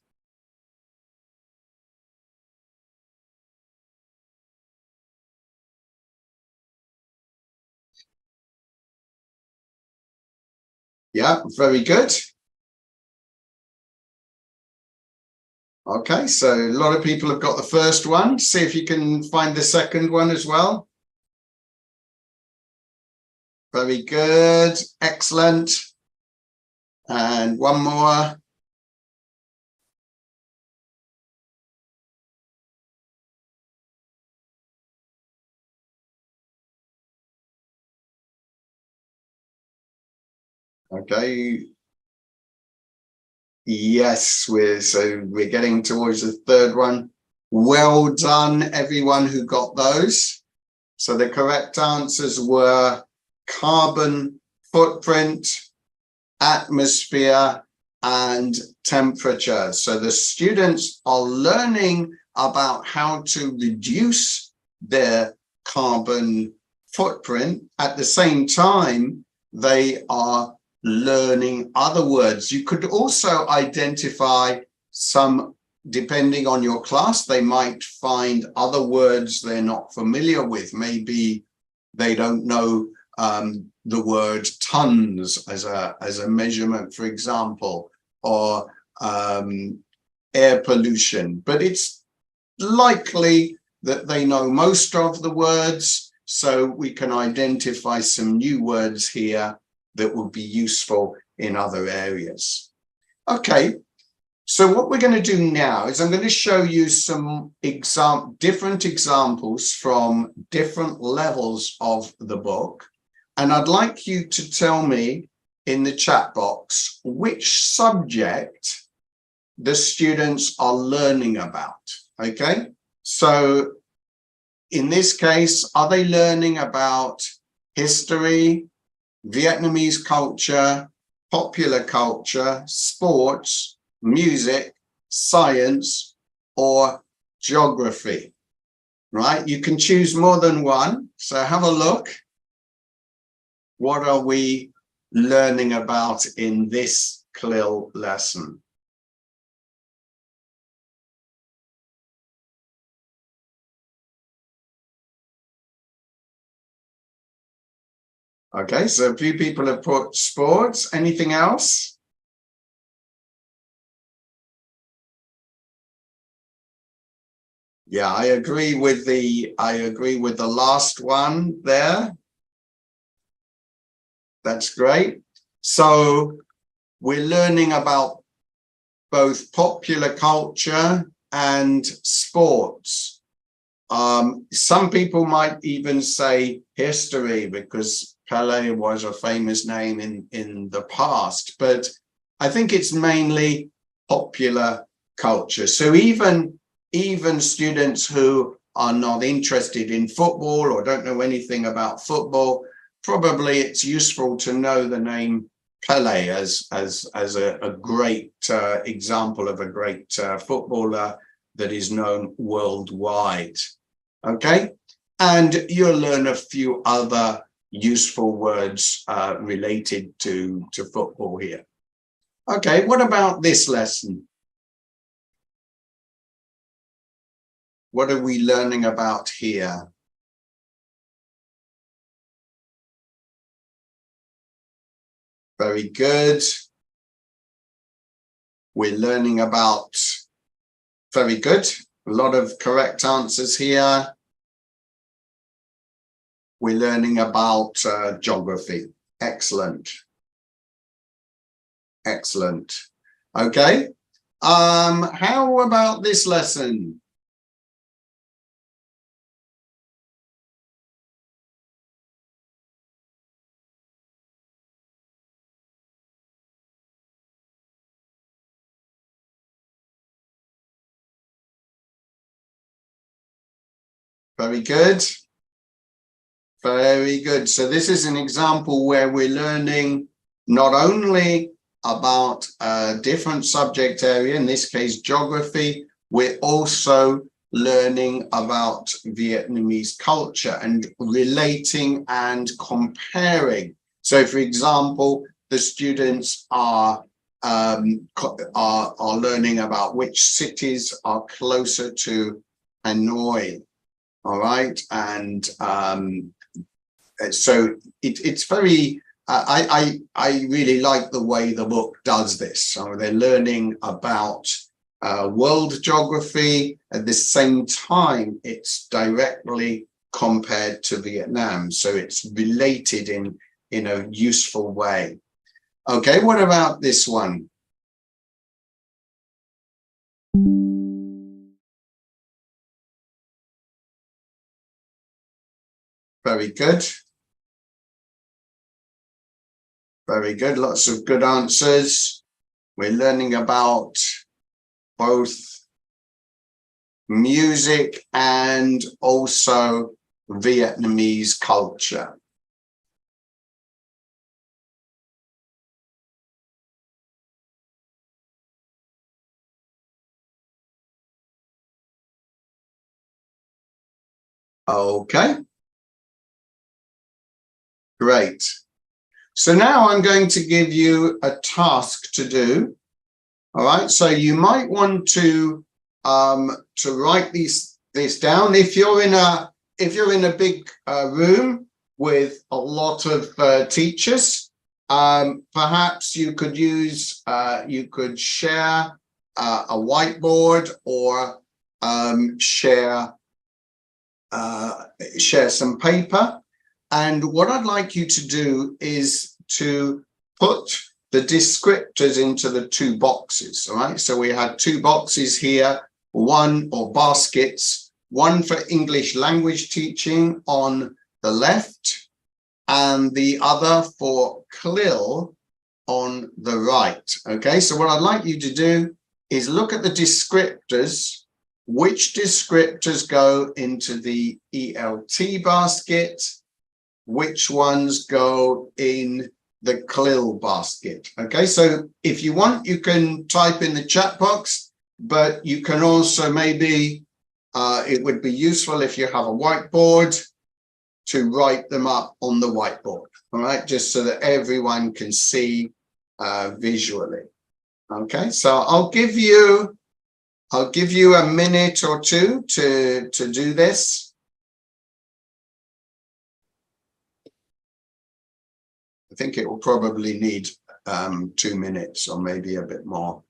[SPEAKER 4] Yeah, very good. Okay, so a lot of people have got the first one. See if you can find the second one as well. Very good, excellent. And one more. Okay. Yes, we're getting towards the third one. Well done, everyone who got those. So the correct answers were carbon footprint, atmosphere, and temperature. So the students are learning about how to reduce their carbon footprint. At the same time, they are learning other words. You could also identify some, depending on your class, they might find other words they're not familiar with. Maybe they don't know the word tons as a measurement, for example, or air pollution. But it's likely that they know most of the words, so we can identify some new words here that will be useful in other areas. Okay, so what we're going to do now is I'm going to show you some different examples from different levels of the book. And I'd like you to tell me in the chat box which subject the students are learning about. Okay, so in this case, are they learning about history, Vietnamese culture, popular culture, sports, music, science, or geography? Right? You can choose more than one. So have a look. What are we learning about in this CLIL lesson? Okay, so a few people have put sports. Anything else? Yeah, I agree with the last one there. That's great. So we're learning about both popular culture and sports. Some people might even say history because Pele was a famous name in the past, but I think it's mainly popular culture. So even students who are not interested in football or don't know anything about football, probably it's useful to know the name Pele as a great example of a great footballer that is known worldwide. Okay, and you'll learn a few other useful words related to football here. Okay, what about this lesson? What are we learning about here? Very good. We're learning about, very good. A lot of correct answers here. We're learning about geography. Excellent. Excellent. Okay. How about this lesson? Very good. Very good. So this is an example where we're learning not only about a different subject area, in this case, geography, we're also learning about Vietnamese culture and relating and comparing. So, for example, the students are learning about which cities are closer to Hanoi. All right, and so it's very. I really like the way the book does this. So they're learning about world geography at the same time. It's directly compared to Vietnam, so it's related in a useful way. Okay, what about this one? Very good. Very good. Lots of good answers. We're learning about both music and also Vietnamese culture. Okay. Great. So now I'm going to give you a task to do. All right. So you might want to write this down. If you're in a big room with a lot of teachers, perhaps you could share a whiteboard or share some paper. And what I'd like you to do is to put the descriptors into the two boxes. All right. So we have two boxes here, one or baskets, one for English language teaching on the left and the other for CLIL on the right. Okay. So what I'd like you to do is look at the descriptors. Which descriptors go into the ELT basket? Which ones go in the CLIL basket? Okay, so if you want, you can type in the chat box, but you can also maybe, it would be useful if you have a whiteboard to write them up on the whiteboard, all right, just so that everyone can see visually. Okay, so I'll give you a minute or two to do this. I think it will probably need 2 minutes or maybe a bit more.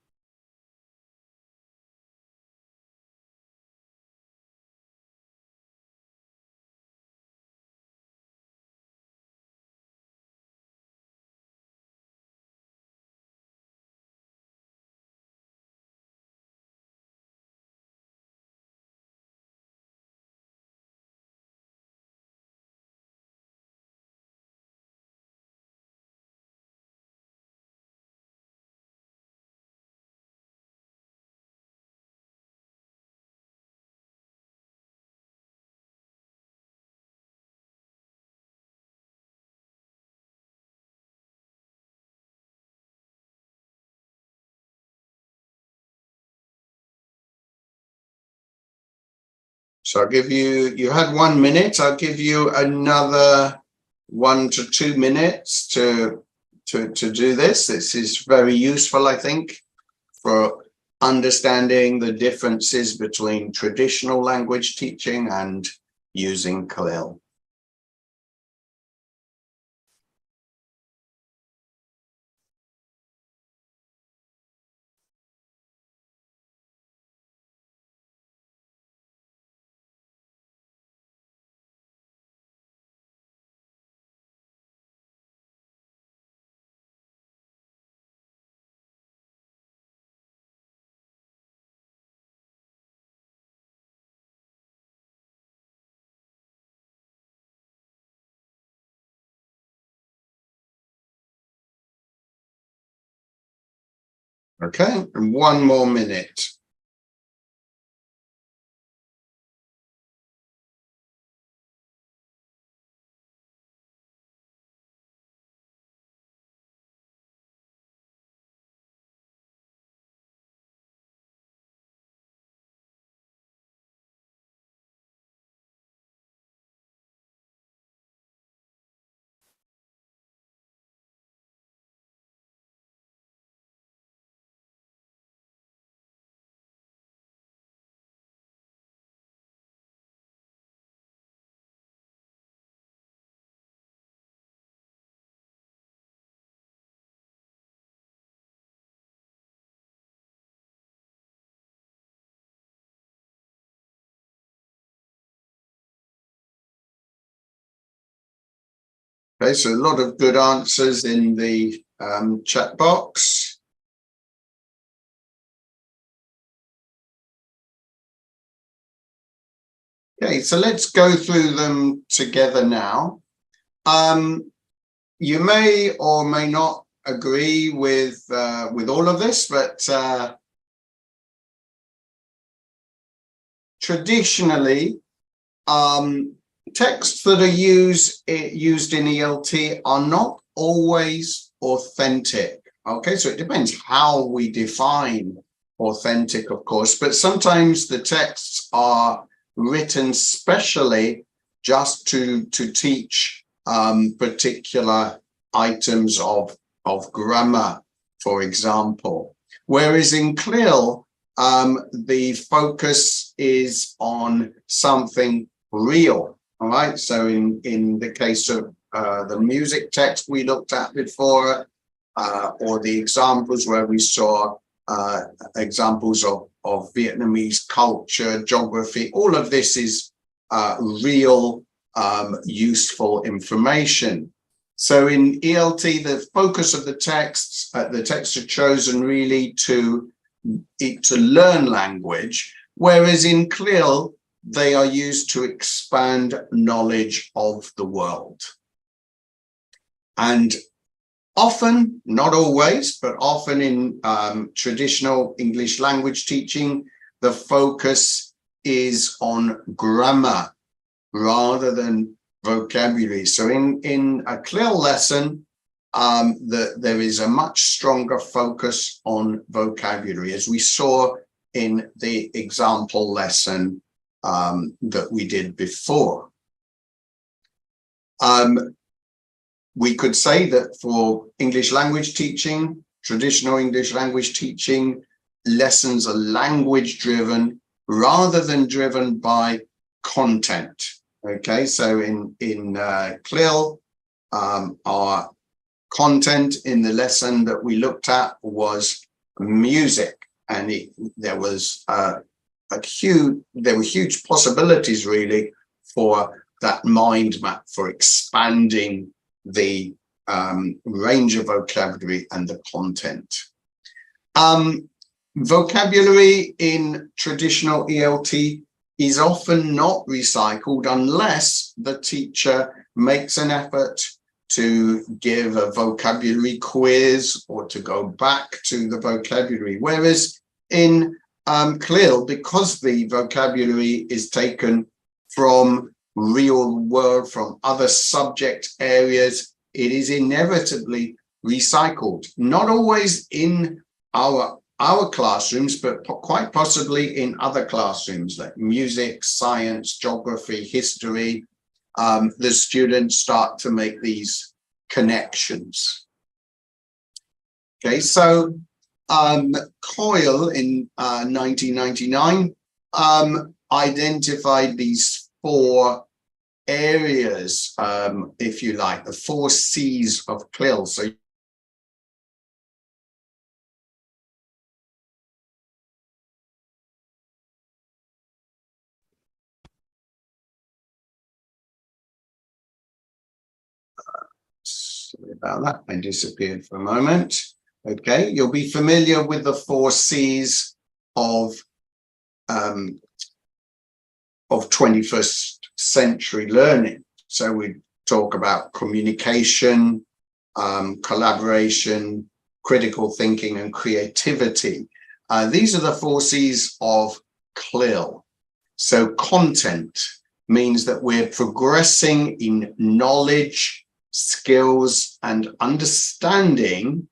[SPEAKER 4] So I'll give you had 1 minute. I'll give you another 1 to 2 minutes to do this. This is very useful, I think, for understanding the differences between traditional language teaching and using CLIL. Okay, and 1 more minute. Okay, so a lot of good answers in the chat box. Okay, so let's go through them together now. you may or may not agree with all of this, but traditionally, texts that are used in ELT are not always authentic. Okay, so it depends how we define authentic, of course, but sometimes the texts are written specially just to teach particular items of grammar, for example. Whereas in CLIL, the focus is on something real. All right, so in the case of the music text we looked at before, or the examples where we saw examples of Vietnamese culture, geography, all of this is real, useful information. So in ELT, the focus of the texts are chosen really to learn language, whereas in CLIL, they are used to expand knowledge of the world. And often, not always, but often in traditional English language teaching, the focus is on grammar rather than vocabulary. So in a CLIL lesson, there is a much stronger focus on vocabulary, as we saw in the example lesson that we did before. We could say that for English language teaching, traditional English language teaching, lessons are language driven rather than driven by content. Okay, so in CLIL, our content in the lesson that we looked at was music, and there were huge possibilities really for that mind map, for expanding the range of vocabulary and the content. Vocabulary in traditional ELT is often not recycled unless the teacher makes an effort to give a vocabulary quiz or to go back to the vocabulary. Whereas in CLIL, because the vocabulary is taken from real world, from other subject areas, it is inevitably recycled, not always in our classrooms, but quite possibly in other classrooms like music, science, geography, history. The students start to make these connections. Okay, so CLIL in 1999 identified these 4 areas, if you like, the 4 C's of CLIL. So sorry about that, I disappeared for a moment. Okay, you'll be familiar with the 4 C's of 21st century learning. So we talk about communication, collaboration, critical thinking, and creativity. These are the 4 C's of CLIL. So content means that we're progressing in knowledge, skills, and understanding,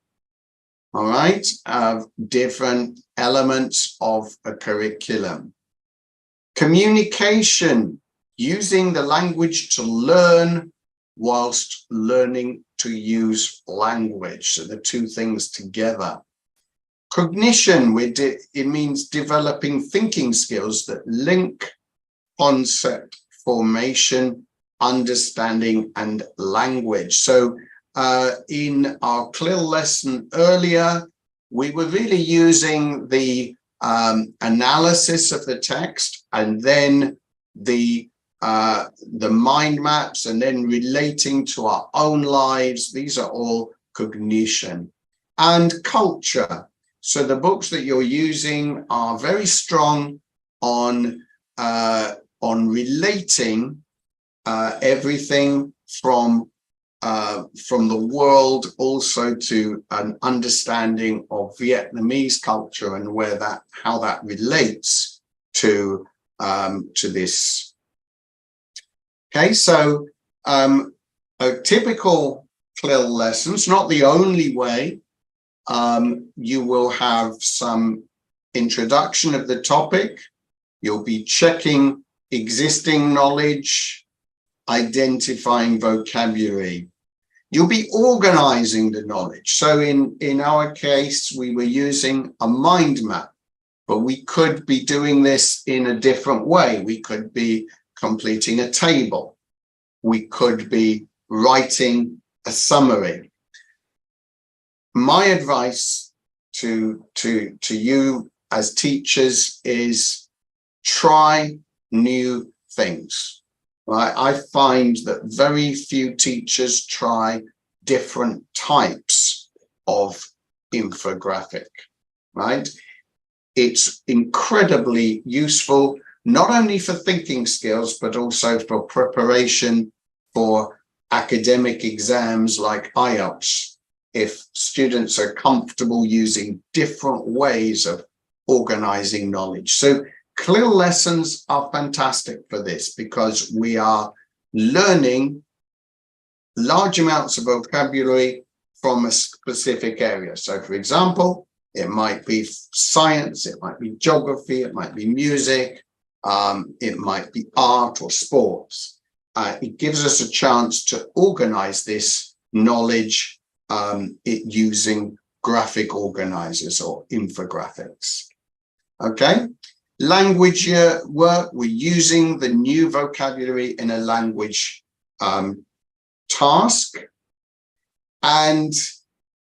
[SPEAKER 4] all right, of different elements of a curriculum. Communication, using the language to learn whilst learning to use language. So the 2 things together. Cognition, it means developing thinking skills that link concept formation, understanding, and language. So in our CLIL lesson earlier, we were really using the analysis of the text, and then the mind maps, and then relating to our own lives. These are all cognition. And culture. So the books that you're using are very strong on relating everything from from the world also to an understanding of Vietnamese culture and how that relates to this. Okay, so a typical CLIL lessons, not the only way. You will have some introduction of the topic. You'll be checking existing knowledge, identifying vocabulary. You'll be organizing the knowledge. So in our case, we were using a mind map, but we could be doing this in a different way. We could be completing a table. We could be writing a summary. My advice to you as teachers is try new things. Right? I find that very few teachers try different types of infographic, right? It's incredibly useful, not only for thinking skills, but also for preparation for academic exams like IELTS. If students are comfortable using different ways of organizing knowledge. So CLIL lessons are fantastic for this because we are learning large amounts of vocabulary from a specific area. So for example, it might be science, it might be geography, it might be music, it might be art or sports. It gives us a chance to organize this knowledge using graphic organizers or infographics. Okay. Language work, we're using the new vocabulary in a language task and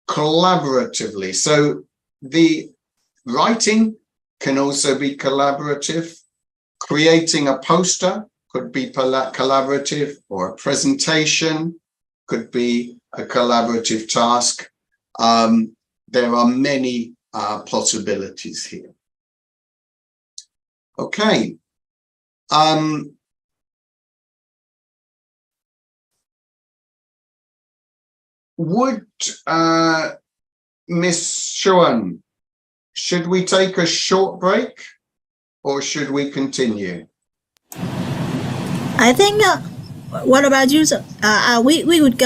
[SPEAKER 4] collaboratively. So the writing can also be collaborative. Creating a poster could be collaborative, or a presentation could be a collaborative task. There are many possibilities here. Okay. Would Miss Chuan, should we take a short break or should we continue?
[SPEAKER 3] I think, what about you? We would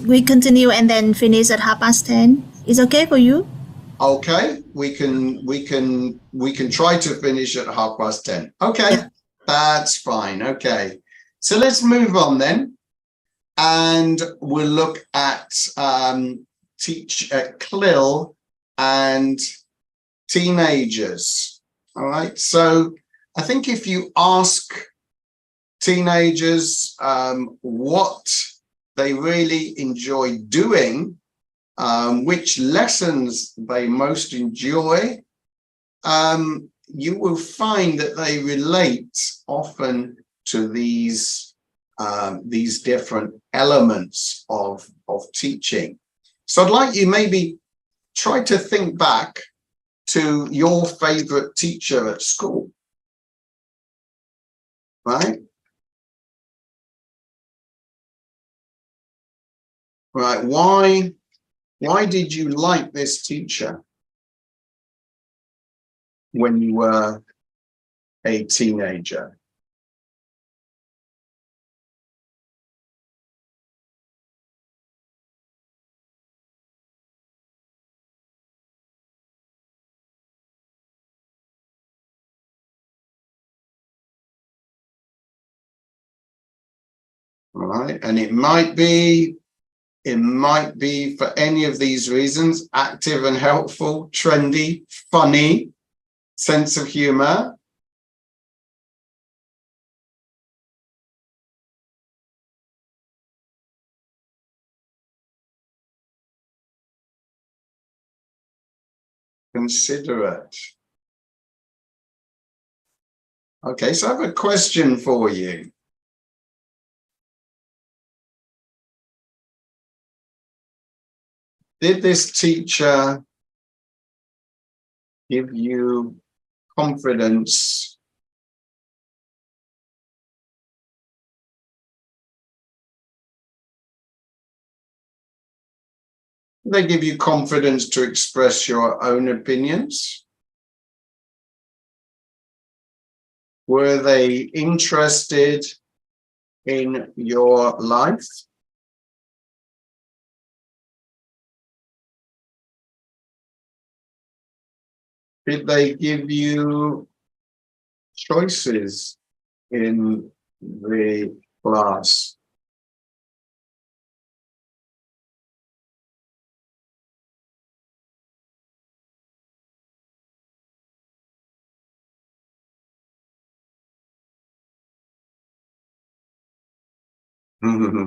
[SPEAKER 3] we continue and then finish at 10:30. Is okay for you?
[SPEAKER 4] Okay, we can try to finish at 10:30. Okay, yeah. That's fine. Okay, so let's move on then, and we'll look at CLIL and teenagers. All right, so I think if you ask teenagers what they really enjoy doing, which lessons they most enjoy, you will find that they relate often to these different elements of teaching. So I'd like you maybe try to think back to your favorite teacher at school, right? Right, why did you like this teacher when you were a teenager? All right, and it might be for any of these reasons: active and helpful, trendy, funny, sense of humor. Considerate. Okay, so I have a question for you. Did this teacher give you confidence They give you confidence to express your own opinions. Were they interested in your life? Did they give you choices in the class?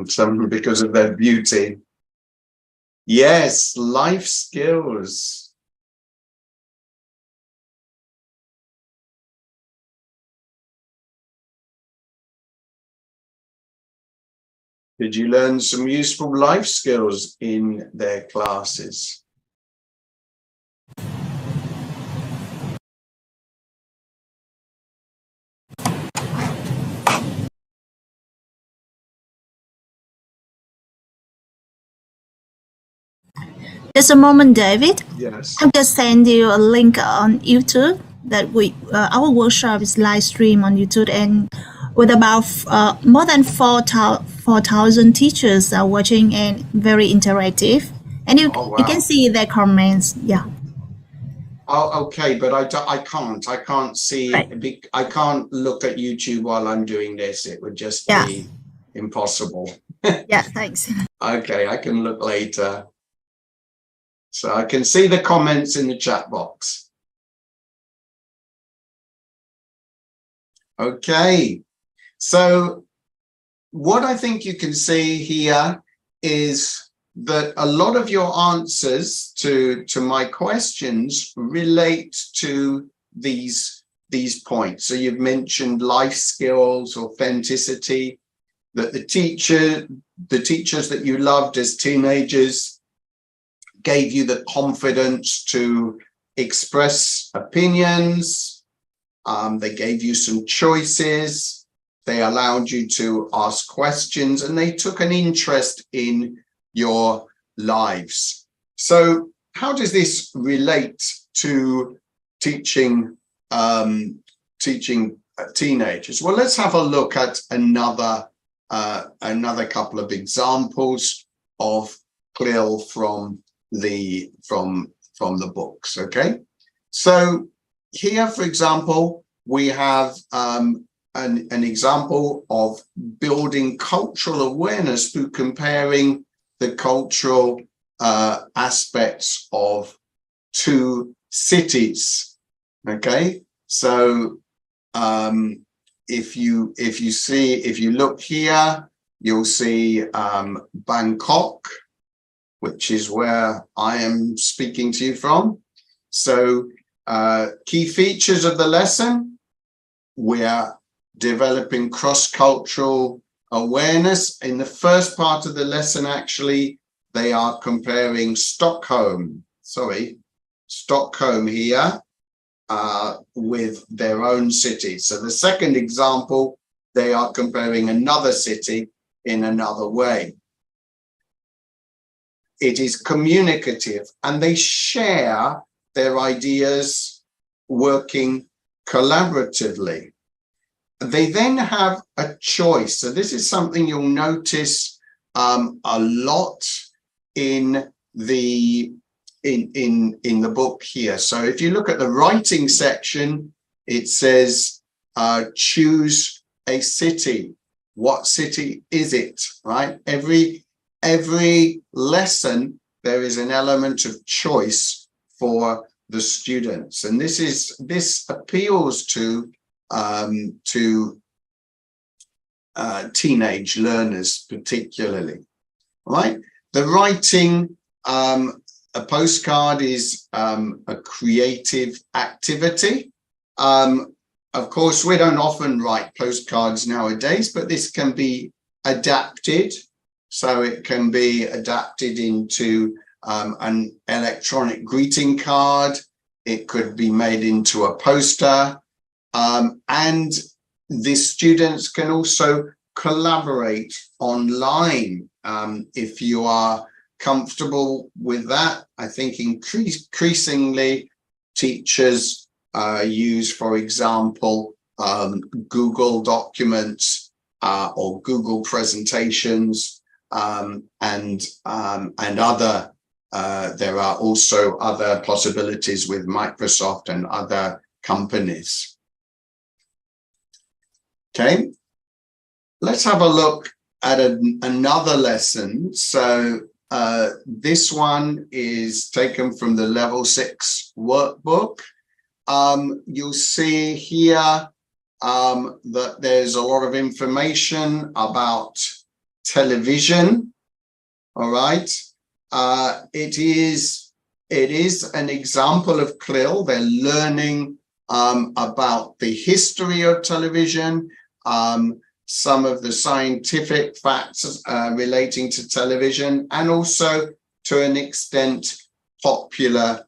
[SPEAKER 4] Some because of their beauty. Yes, life skills. Did you learn some useful life skills in their classes?
[SPEAKER 3] Just a moment, David.
[SPEAKER 4] Yes.
[SPEAKER 3] I'll just send you a link on YouTube that our workshop is live stream on YouTube, and with about more than 4,000 teachers are watching and very interactive. And you can see their comments. Yeah.
[SPEAKER 4] Oh, okay, but I can't see. Right. I can't look at YouTube while I'm doing this. It would just be impossible.
[SPEAKER 3] Yeah, thanks.
[SPEAKER 4] Okay, I can look later. So I can see the comments in the chat box. Okay, so what I think you can see here is that a lot of your answers to my questions relate to these points. So you've mentioned life skills, authenticity, that the teachers that you loved as teenagers gave you the confidence to express opinions. They gave you some choices. They allowed you to ask questions, and they took an interest in your lives. So how does this relate to teaching teenagers? Well, let's have a look at another couple of examples of CLIL from the books. Okay, so here, for example, we have an example of building cultural awareness through comparing the cultural aspects of two cities. Okay, so if you look here, you'll see Bangkok, which is where I am speaking to you from. So key features of the lesson: we're developing cross-cultural awareness. In the first part of the lesson, actually, they are comparing Stockholm here with their own city. So the second example, they are comparing another city in another way. It is communicative, and they share their ideas working collaboratively. They then have a choice. So this is something you'll notice a lot in the book here. So if you look at the writing section, it says choose a city. What city is it? Right? Every lesson, there is an element of choice for the students, and this appeals to teenage learners particularly. Right? The writing, a postcard is a creative activity. Of course, we don't often write postcards nowadays, but this can be adapted. So it can be adapted into an electronic greeting card. It could be made into a poster. And the students can also collaborate online. If you are comfortable with that. I think increasingly teachers use, for example, Google Documents or Google presentations, and other. There are also other possibilities with Microsoft and other companies. Okay, let's have a look at another lesson. So this one is taken from the Level 6 workbook. You'll see here that there's a lot of information about television. All right. It is an example of CLIL. They're learning about the history of television, some of the scientific facts relating to television, and also to an extent popular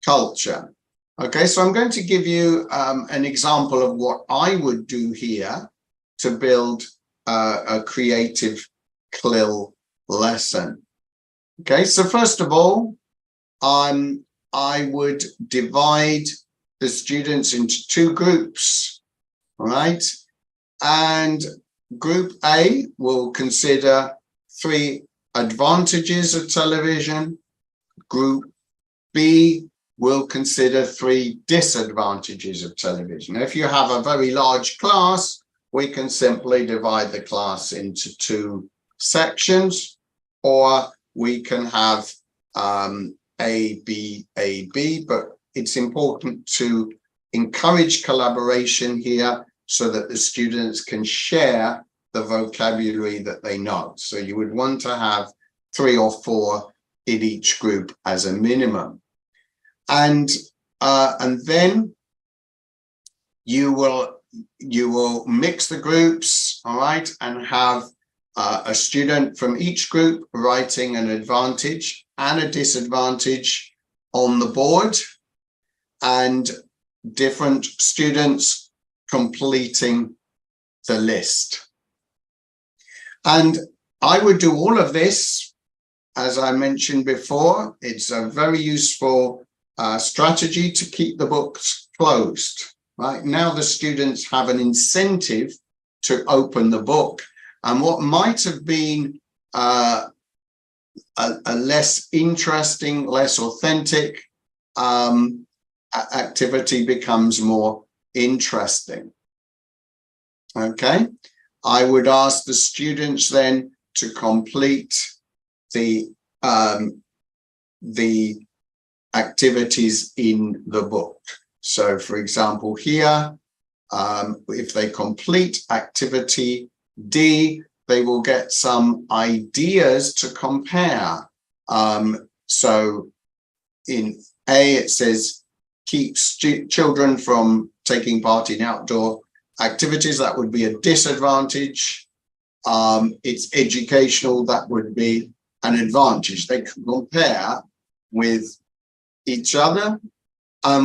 [SPEAKER 4] culture. Okay, so I'm going to give you an example of what I would do here to build a creative CLIL lesson. Okay, so first of all, I would divide the students into two groups, all right? And group A will consider 3 advantages of television. Group B will consider 3 disadvantages of television. If you have a very large class, we can simply divide the class into 2 sections, or we can have A, B, A, B, but it's important to encourage collaboration here so that the students can share the vocabulary that they know. So you would want to have 3 or 4 in each group as a minimum. And then you will mix the groups, all right, and have a student from each group writing an advantage and a disadvantage on the board, and different students completing the list. And I would do all of this, as I mentioned before. It's a very useful strategy to keep the books closed. Right now, the students have an incentive to open the book, and what might have been a less interesting, less authentic activity becomes more interesting. Okay, I would ask the students then to complete the activities in the book. So, for example, here, if they complete activity D, they will get some ideas to compare. So in A, it says keep children from taking part in outdoor activities. That would be a disadvantage. It's educational. That would be an advantage. They can compare with each other.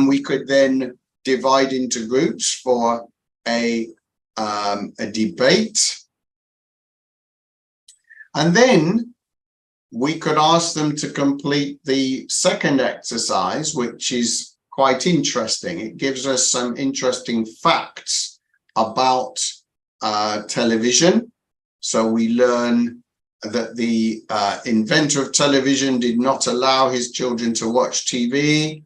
[SPEAKER 4] We could then divide into groups for a debate. And then we could ask them to complete the second exercise, which is quite interesting. It gives us some interesting facts about television. So we learn that the inventor of television did not allow his children to watch TV.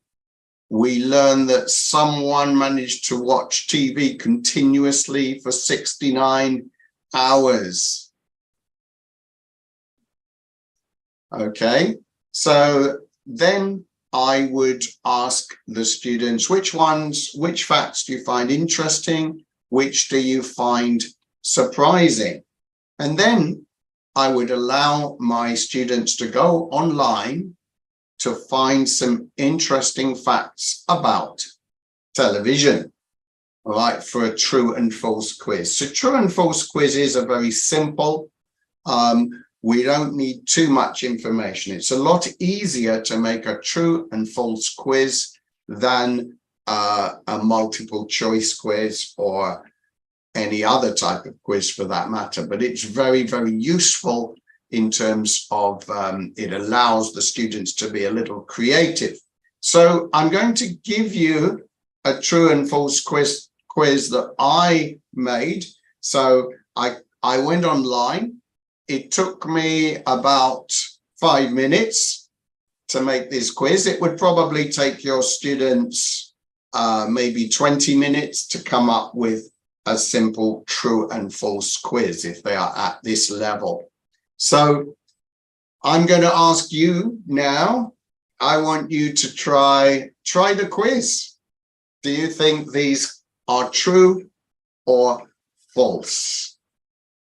[SPEAKER 4] We learn that someone managed to watch TV continuously for 69 hours. Okay, so then I would ask the students, which facts do you find interesting? Which do you find surprising? And then I would allow my students to go online to find some interesting facts about television, all right, for a true and false quiz. So true and false quizzes are very simple. We don't need too much information. It's a lot easier to make a true and false quiz than a multiple choice quiz or any other type of quiz for that matter. But it's very, very useful in terms of it allows the students to be a little creative. So I'm going to give you a true and false quiz that I made. So I went online. It took me about 5 minutes to make this quiz. It would probably take your students maybe 20 minutes to come up with a simple true and false quiz if they are at this level. So I'm going to ask you now, I want you to try the quiz. Do you think these are true or false?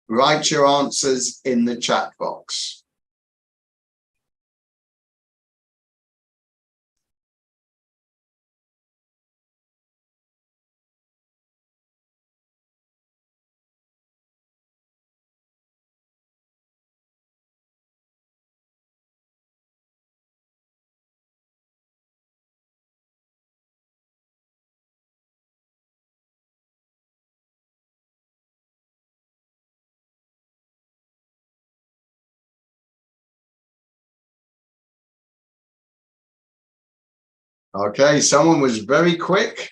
[SPEAKER 4] Write your answers in the chat box. Okay, someone was very quick.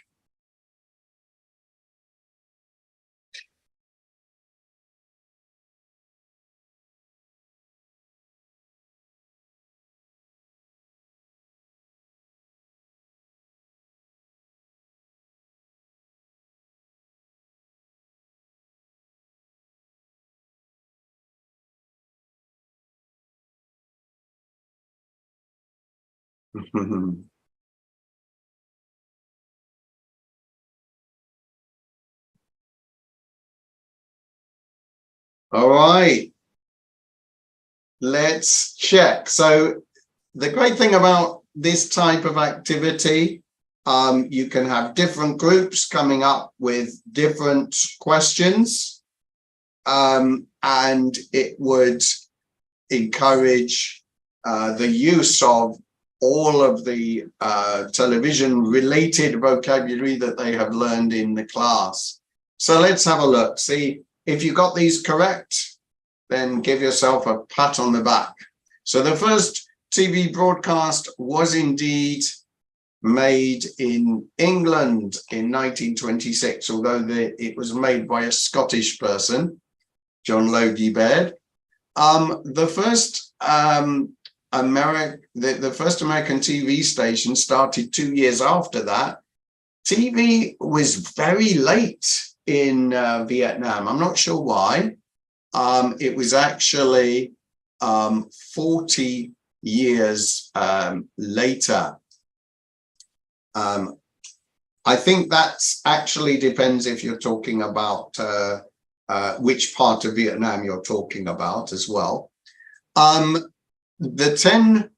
[SPEAKER 4] All right, let's check. So the great thing about this type of activity, you can have different groups coming up with different questions, and it would encourage the use of all of the television-related vocabulary that they have learned in the class. So let's have a look. See, if you got these correct, then give yourself a pat on the back. So the first TV broadcast was indeed made in England in 1926, although it was made by a Scottish person, John Logie Baird. The first American TV station started 2 years after that. TV was very late in Vietnam. I'm not sure why. It was actually 40 years later. I think that actually depends if you're talking about which part of Vietnam you're talking about as well. The 10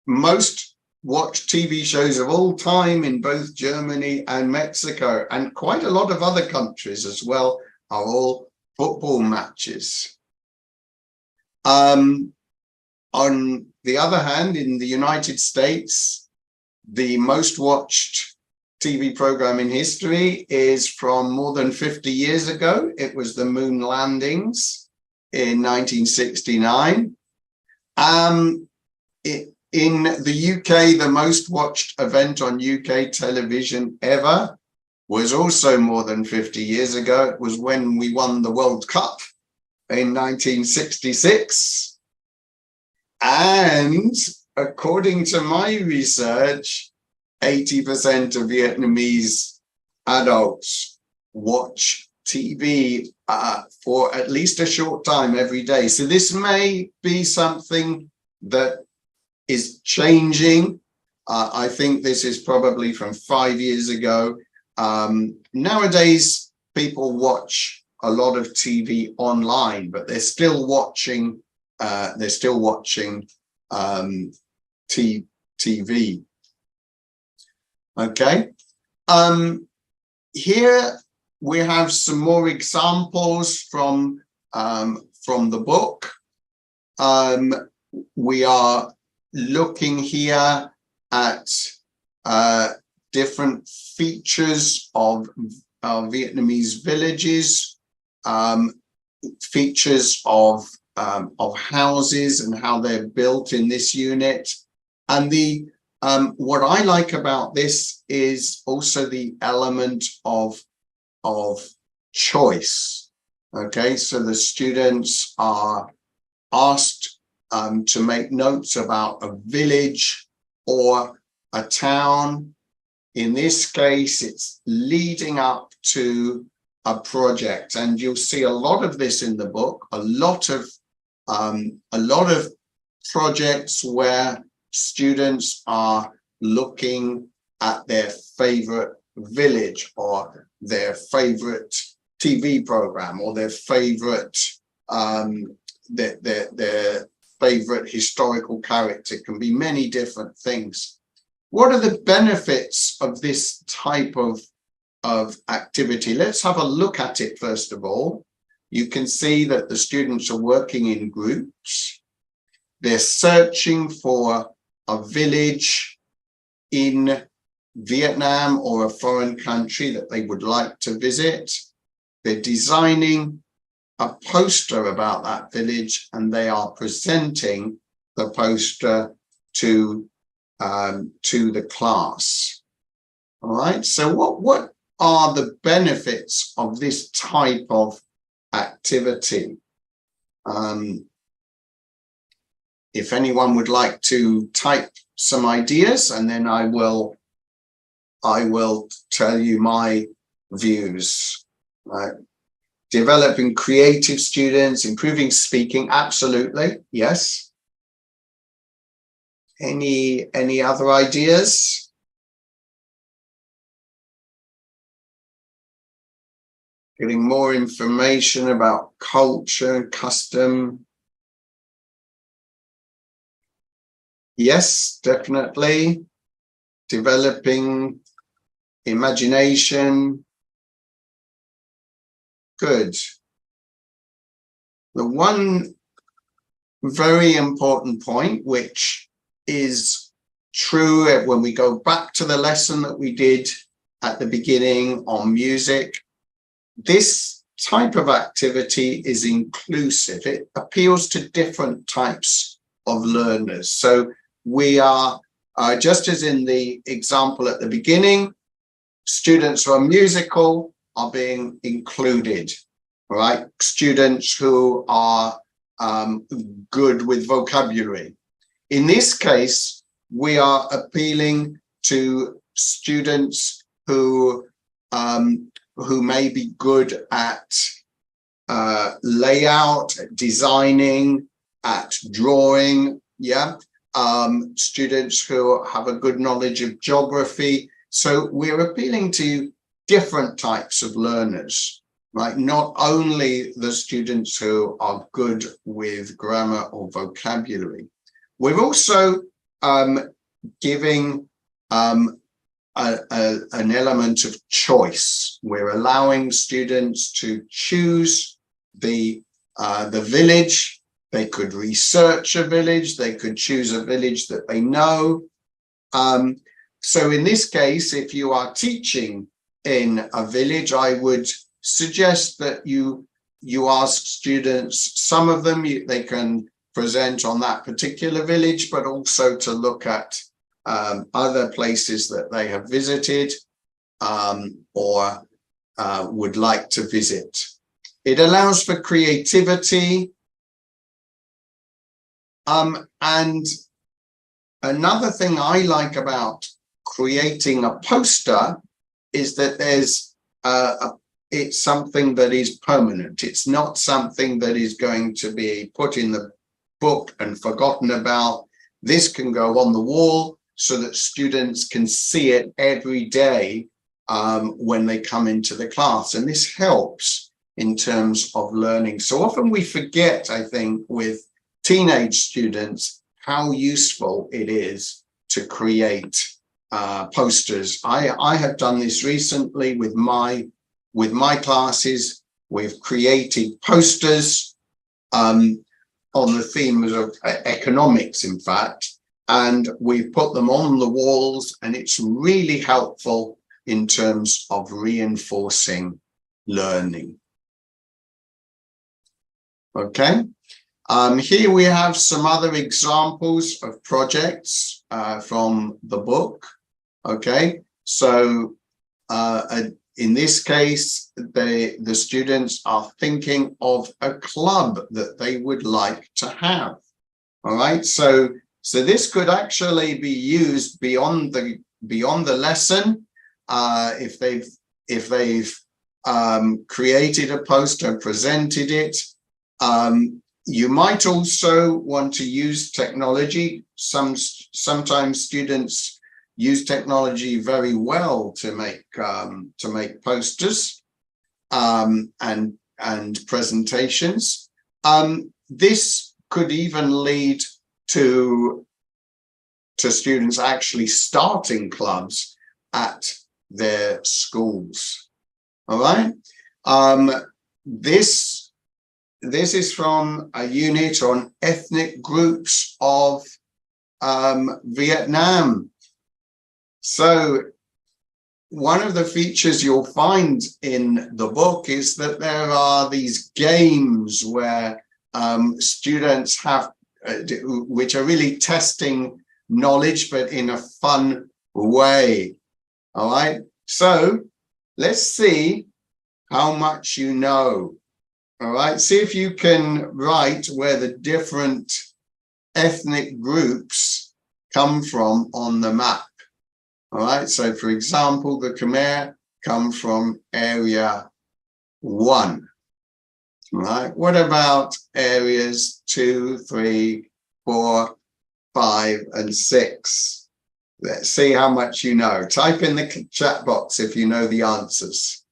[SPEAKER 4] most watched TV shows of all time in both Germany and Mexico, and quite a lot of other countries as well, are all football matches. On the other hand, in the United States, the most watched TV program in history is from more than 50 years ago. It was the moon landings in 1969. In the UK, the most watched event on UK television ever was also more than 50 years ago. It was when we won the World Cup in 1966. And according to my research, 80% of Vietnamese adults watch TV for at least a short time every day. So this may be something that is changing. I think this is probably from 5 years ago. Nowadays, people watch a lot of TV online, but they're still watching. TV. Okay. Here we have some more examples from the book. We are looking here at different features of Vietnamese villages, features of of houses and how they're built in this unit. And what I like about this is also the element of choice. Okay, so the students are asked to make notes about a village or a town. In this case, it's leading up to a project, and you'll see a lot of this in the book. A lot of projects where students are looking at their favorite village or their favorite TV program or their favorite their favorite historical character. It can be many different things. What are the benefits of this type of activity? Let's have a look at it first of all. You can see that the students are working in groups. They're searching for a village in Vietnam or a foreign country that they would like to visit. They're designing a poster about that village, and they are presenting the poster to the class. All right, so what are the benefits of this type of activity? If anyone would like to type some ideas, and then I will tell you my views. Right. Developing creative students, improving speaking, absolutely, yes. Any other ideas? Getting more information about culture, custom. Yes, definitely. Developing imagination. Good. The one very important point, which is true when we go back to the lesson that we did at the beginning on music, this type of activity is inclusive. It appeals to different types of learners. So we are, just as in the example at the beginning, students who are musical are being included, right? Students who are good with vocabulary. In this case, we are appealing to students who may be good at layout, designing, at drawing, yeah. Students who have a good knowledge of geography. So we're appealing to different types of learners, right? Not only the students who are good with grammar or vocabulary. We're also giving an element of choice. We're allowing students to choose the village. They could research a village. They could choose a village that they know. So in this case, if you are teaching in a village, I would suggest that you ask students, some of them they can present on that particular village, but also to look at other places that they have visited or would like to visit. It allows for creativity. And another thing I like about creating a poster is that it's something that is permanent. It's not something that is going to be put in the book and forgotten about. This can go on the wall so that students can see it every day when they come into the class. And this helps in terms of learning. So often we forget, I think, with teenage students, how useful it is to create posters. I have done this recently with my classes. We've created posters on the themes of economics, in fact, and we've put them on the walls, and it's really helpful in terms of reinforcing learning. Okay. Here we have some other examples of projects from the book. Okay, so in this case, the students are thinking of a club that they would like to have. All right, so this could actually be used beyond the lesson. If they've created a poster, presented it. You might also want to use technology. Sometimes students use technology very well to make posters and presentations. This could even lead to students actually starting clubs at their schools. All right. This is from a unit on ethnic groups of Vietnam. So one of the features you'll find in the book is that there are these games where students have, which are really testing knowledge, but in a fun way. All right. So let's see how much you know. All right. See if you can write where the different ethnic groups come from on the map. All right. So, for example, the Khmer come from area 1. All right. What about areas 2, 3, 4, 5, and 6? Let's see how much you know. Type in the chat box if you know the answers.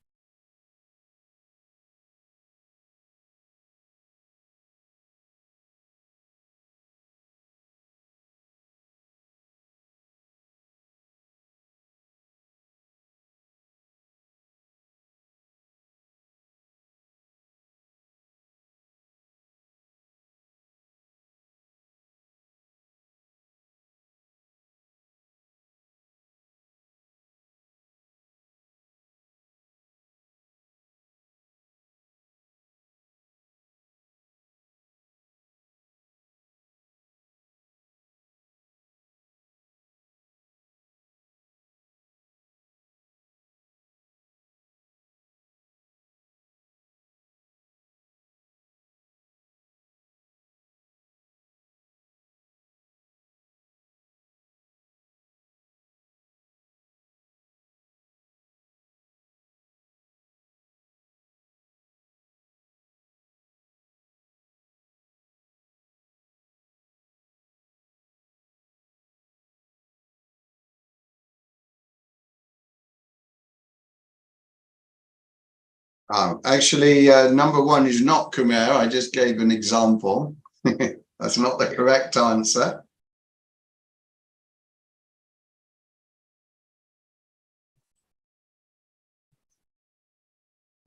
[SPEAKER 4] Actually, number 1 is not Khmer. I just gave an example. That's not the correct answer.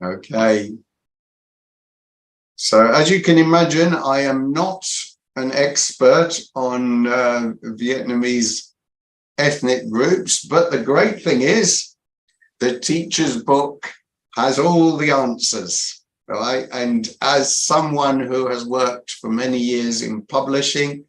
[SPEAKER 4] Okay. So as you can imagine, I am not an expert on Vietnamese ethnic groups, but the great thing is the teacher's book has all the answers, right? And as someone who has worked for many years in publishing,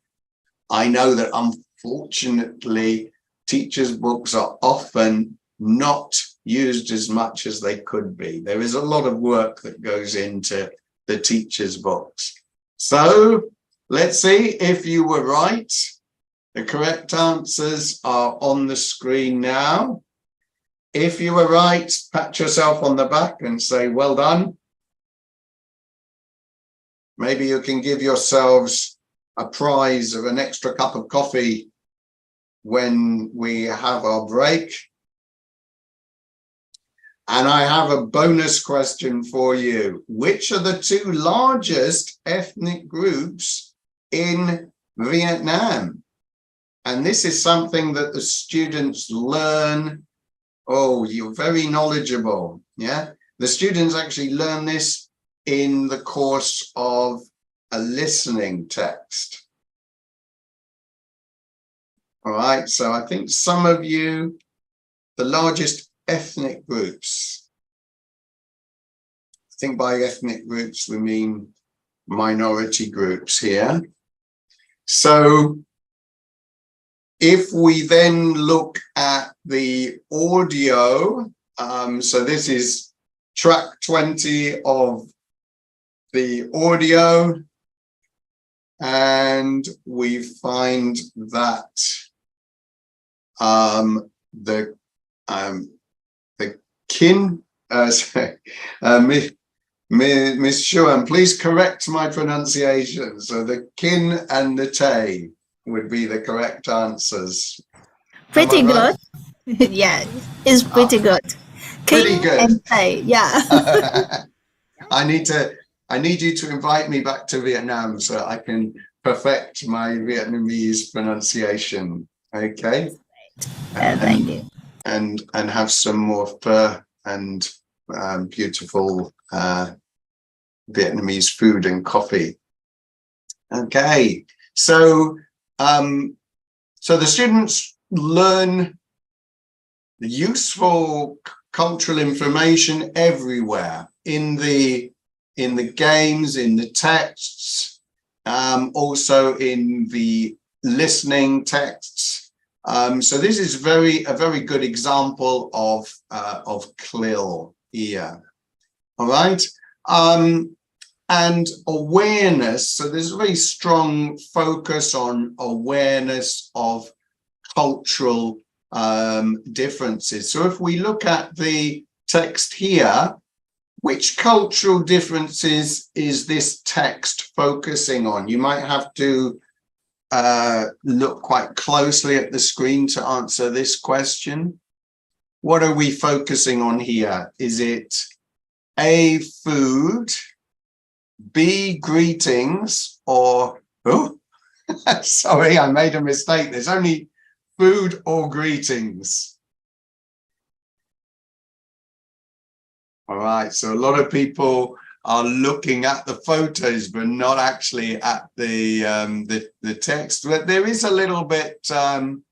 [SPEAKER 4] I know that unfortunately teachers' books are often not used as much as they could be. There is a lot of work that goes into the teachers' books. So let's see if you were right. The correct answers are on the screen now. If you were right, pat yourself on the back and say, well done. Maybe you can give yourselves a prize of an extra cup of coffee when we have our break. And I have a bonus question for you. Which are the 2 largest ethnic groups in Vietnam? And this is something that the students learn. Oh, you're very knowledgeable. Yeah, the students actually learn this in the course of a listening text. All right, so I think some of you, the largest ethnic groups. I think by ethnic groups we mean minority groups here. So if we then look at the audio, so this is track 20 of the audio, and we find that the kin, Miss Shuan, please correct my pronunciation. So the kin and the te would be the correct answers.
[SPEAKER 3] Pretty good. Yeah, it's pretty good.
[SPEAKER 4] Pretty
[SPEAKER 3] King
[SPEAKER 4] good.
[SPEAKER 3] and te, yeah.
[SPEAKER 4] I need you to invite me back to Vietnam so I can perfect my Vietnamese pronunciation. Okay.
[SPEAKER 3] Thank you.
[SPEAKER 4] And have some more pho and beautiful Vietnamese food and coffee. Okay, so so the students learn useful cultural information everywhere in the games, in the texts, also in the listening texts. So this is a very good example of CLIL here. All right. And awareness. So there's a very strong focus on awareness of cultural differences. So if we look at the text here, which cultural differences is this text focusing on? You might have to look quite closely at the screen to answer this question. What are we focusing on here? Is it A, food, B, greetings, or, oh, sorry, I made a mistake. There's only food or greetings. All right, so a lot of people are looking at the photos, but not actually at the text. But there is a little bit on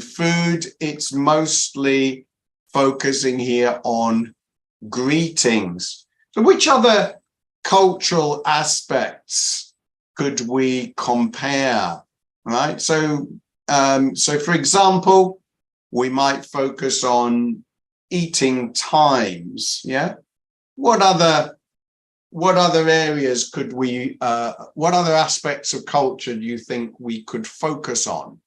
[SPEAKER 4] food. It's mostly focusing here on greetings. So which other cultural aspects could we compare? Right. So so for example, we might focus on eating times. Yeah. What other areas could we what other aspects of culture do you think we could focus on?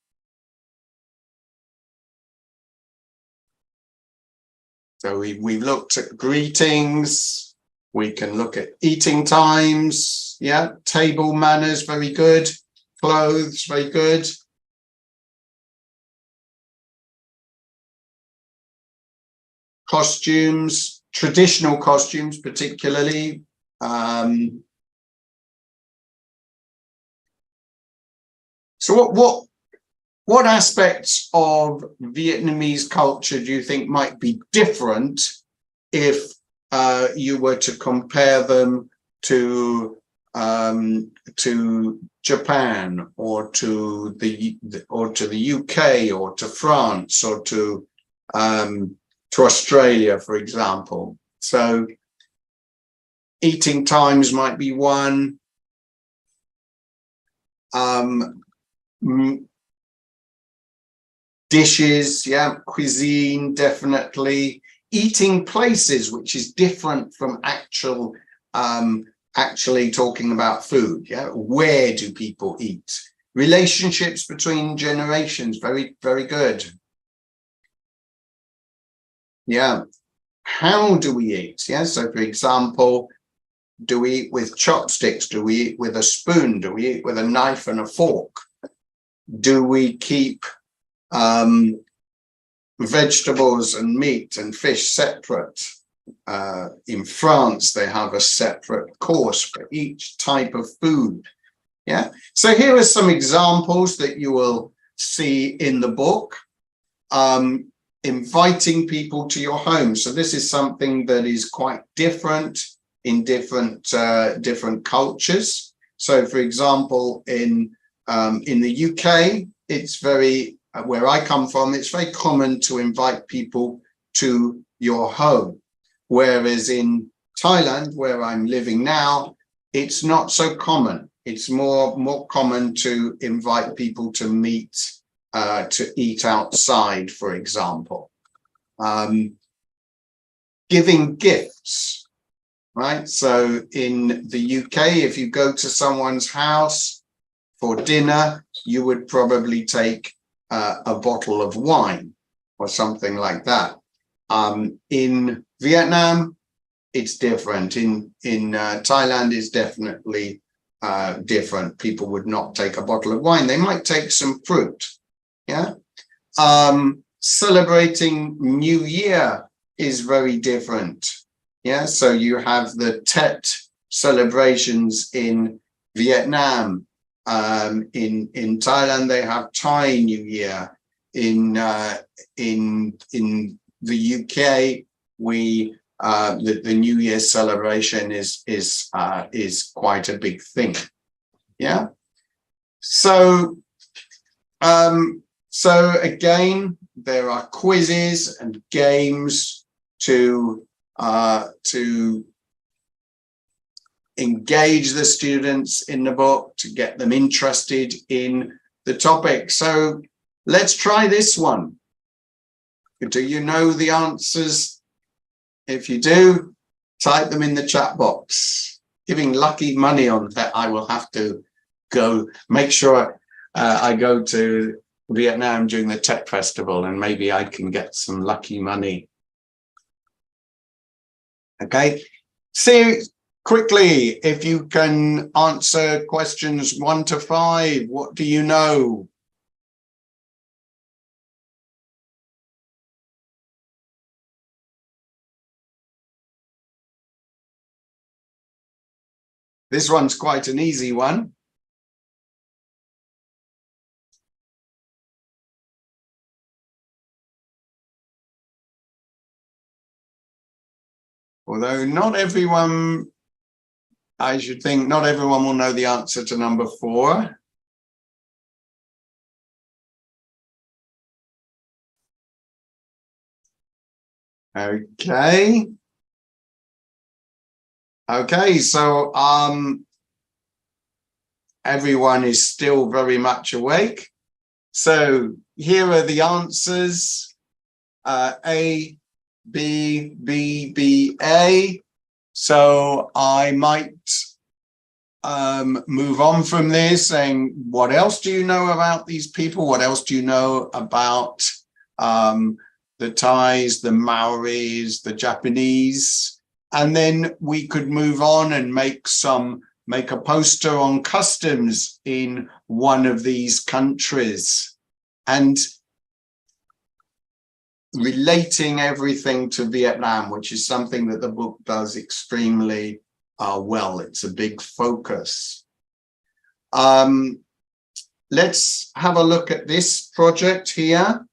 [SPEAKER 4] So we've looked at greetings, we can look at eating times, yeah, table manners, very good, clothes, very good. Costumes, traditional costumes particularly. So what aspects of Vietnamese culture do you think might be different if you were to compare them to Japan or to the UK or to France or to Australia, for example? So eating times might be one. Dishes, yeah, cuisine, definitely. Eating places, which is different from actually talking about food. Yeah, where do people eat? Relationships between generations, very, very good. Yeah, how do we eat? Yeah, so for example, do we eat with chopsticks? Do we eat with a spoon? Do we eat with a knife and a fork? Do we keep vegetables and meat and fish separate? In France, they have a separate course for each type of food. Yeah. So here are some examples that you will see in the book. Inviting people to your home. So this is something that is quite different in different cultures. So, for example, in the UK, it's very where I come from, it's very common to invite people to your home. Whereas in Thailand, where I'm living now, it's not so common. It's more common to invite people to meet, to eat outside, for example. Giving gifts, right? So in the UK, if you go to someone's house for dinner, you would probably take a bottle of wine or something like that. In Vietnam, it's different. In Thailand, it's definitely different. People would not take a bottle of wine. They might take some fruit. Yeah. Celebrating New Year is very different. Yeah. So you have the Tet celebrations in Vietnam. In Thailand, they have Thai New Year. In the UK, the New Year celebration is quite a big thing. Yeah. So again, there are quizzes and games to engage the students in the book, to get them interested in the topic. So let's try this one. Do you know the answers? If you do, type them in the chat box. Giving lucky money on that, I will have to go make sure I go to Vietnam during the Tet Festival, and maybe I can get some lucky money. Okay, see quickly if you can answer questions 1 to 5. What do you know? This one's quite an easy one. Although not everyone, I should think, not everyone will know the answer to number 4. Okay. Okay, so everyone is still very much awake. So here are the answers. A, B, B, B, A. So I might move on from this saying, what else do you know about these people? What else do you know about the Thais, the Maoris, the Japanese? And then we could move on and make a poster on customs in one of these countries, and relating everything to Vietnam, which is something that the book does extremely well. It's a big focus. Let's have a look at this project here.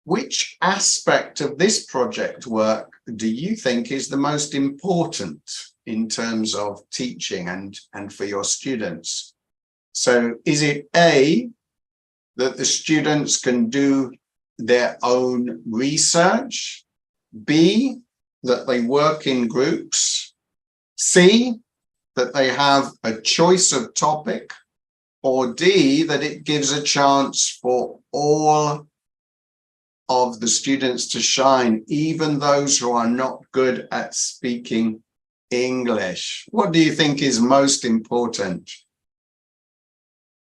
[SPEAKER 4] Which aspect of this project work do you think is the most important in terms of teaching and for your students? So is it A, that the students can do their own research? B, that they work in groups? C, that they have a choice of topic? Or D, that it gives a chance for all of the students to shine, even those who are not good at speaking English? What do you think is most important?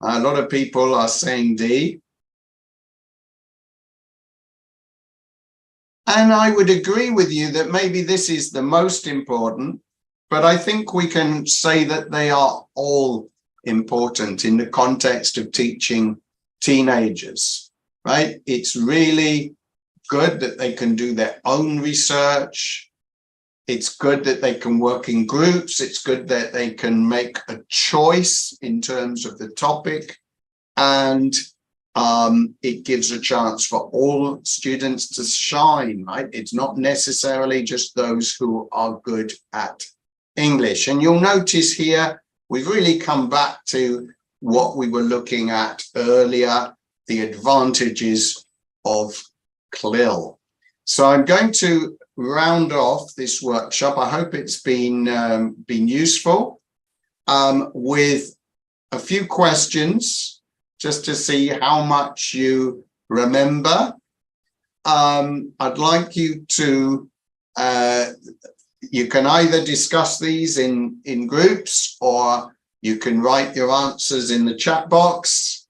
[SPEAKER 4] A lot of people are saying D. And I would agree with you that maybe this is the most important, but I think we can say that they are all important in the context of teaching teenagers. Right? It's really good that they can do their own research. It's good that they can work in groups. It's good that they can make a choice in terms of the topic. And it gives a chance for all students to shine, right? It's not necessarily just those who are good at English. And you'll notice here, we've really come back to what we were looking at earlier, the advantages of CLIL. So I'm going to round off this workshop. I hope it's been useful, with a few questions just to see how much you remember. I'd like you to, you can either discuss these in groups, or you can write your answers in the chat box.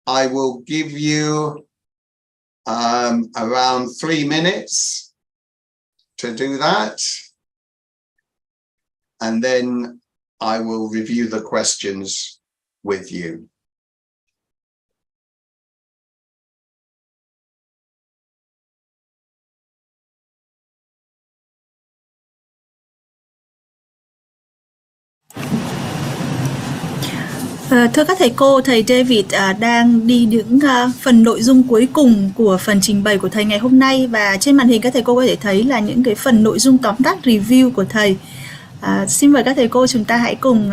[SPEAKER 4] I will give you around 3 minutes to do that, and then I will review the questions with you.
[SPEAKER 3] Thưa các thầy cô, thầy David đang đi những phần nội dung cuối cùng của phần trình bày của thầy ngày hôm nay, và trên màn hình các thầy cô có thể thấy là những cái phần nội dung tóm tắt review của thầy. Xin mời các thầy cô chúng ta hãy cùng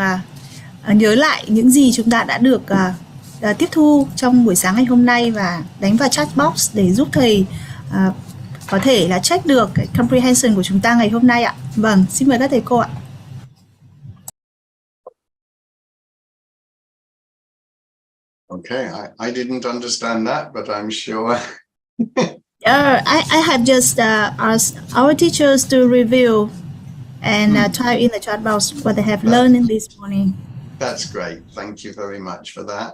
[SPEAKER 3] nhớ lại những gì chúng ta đã được tiếp thu trong buổi sáng ngày hôm nay và đánh vào chat box để giúp thầy có thể là check được cái comprehension của chúng ta ngày hôm nay ạ. Vâng, xin mời các thầy cô ạ.
[SPEAKER 4] Okay, I didn't understand that, but I'm sure.
[SPEAKER 3] I have just asked our teachers to review and type in the chat box what they have learned in this morning.
[SPEAKER 4] That's great. Thank you very much for that.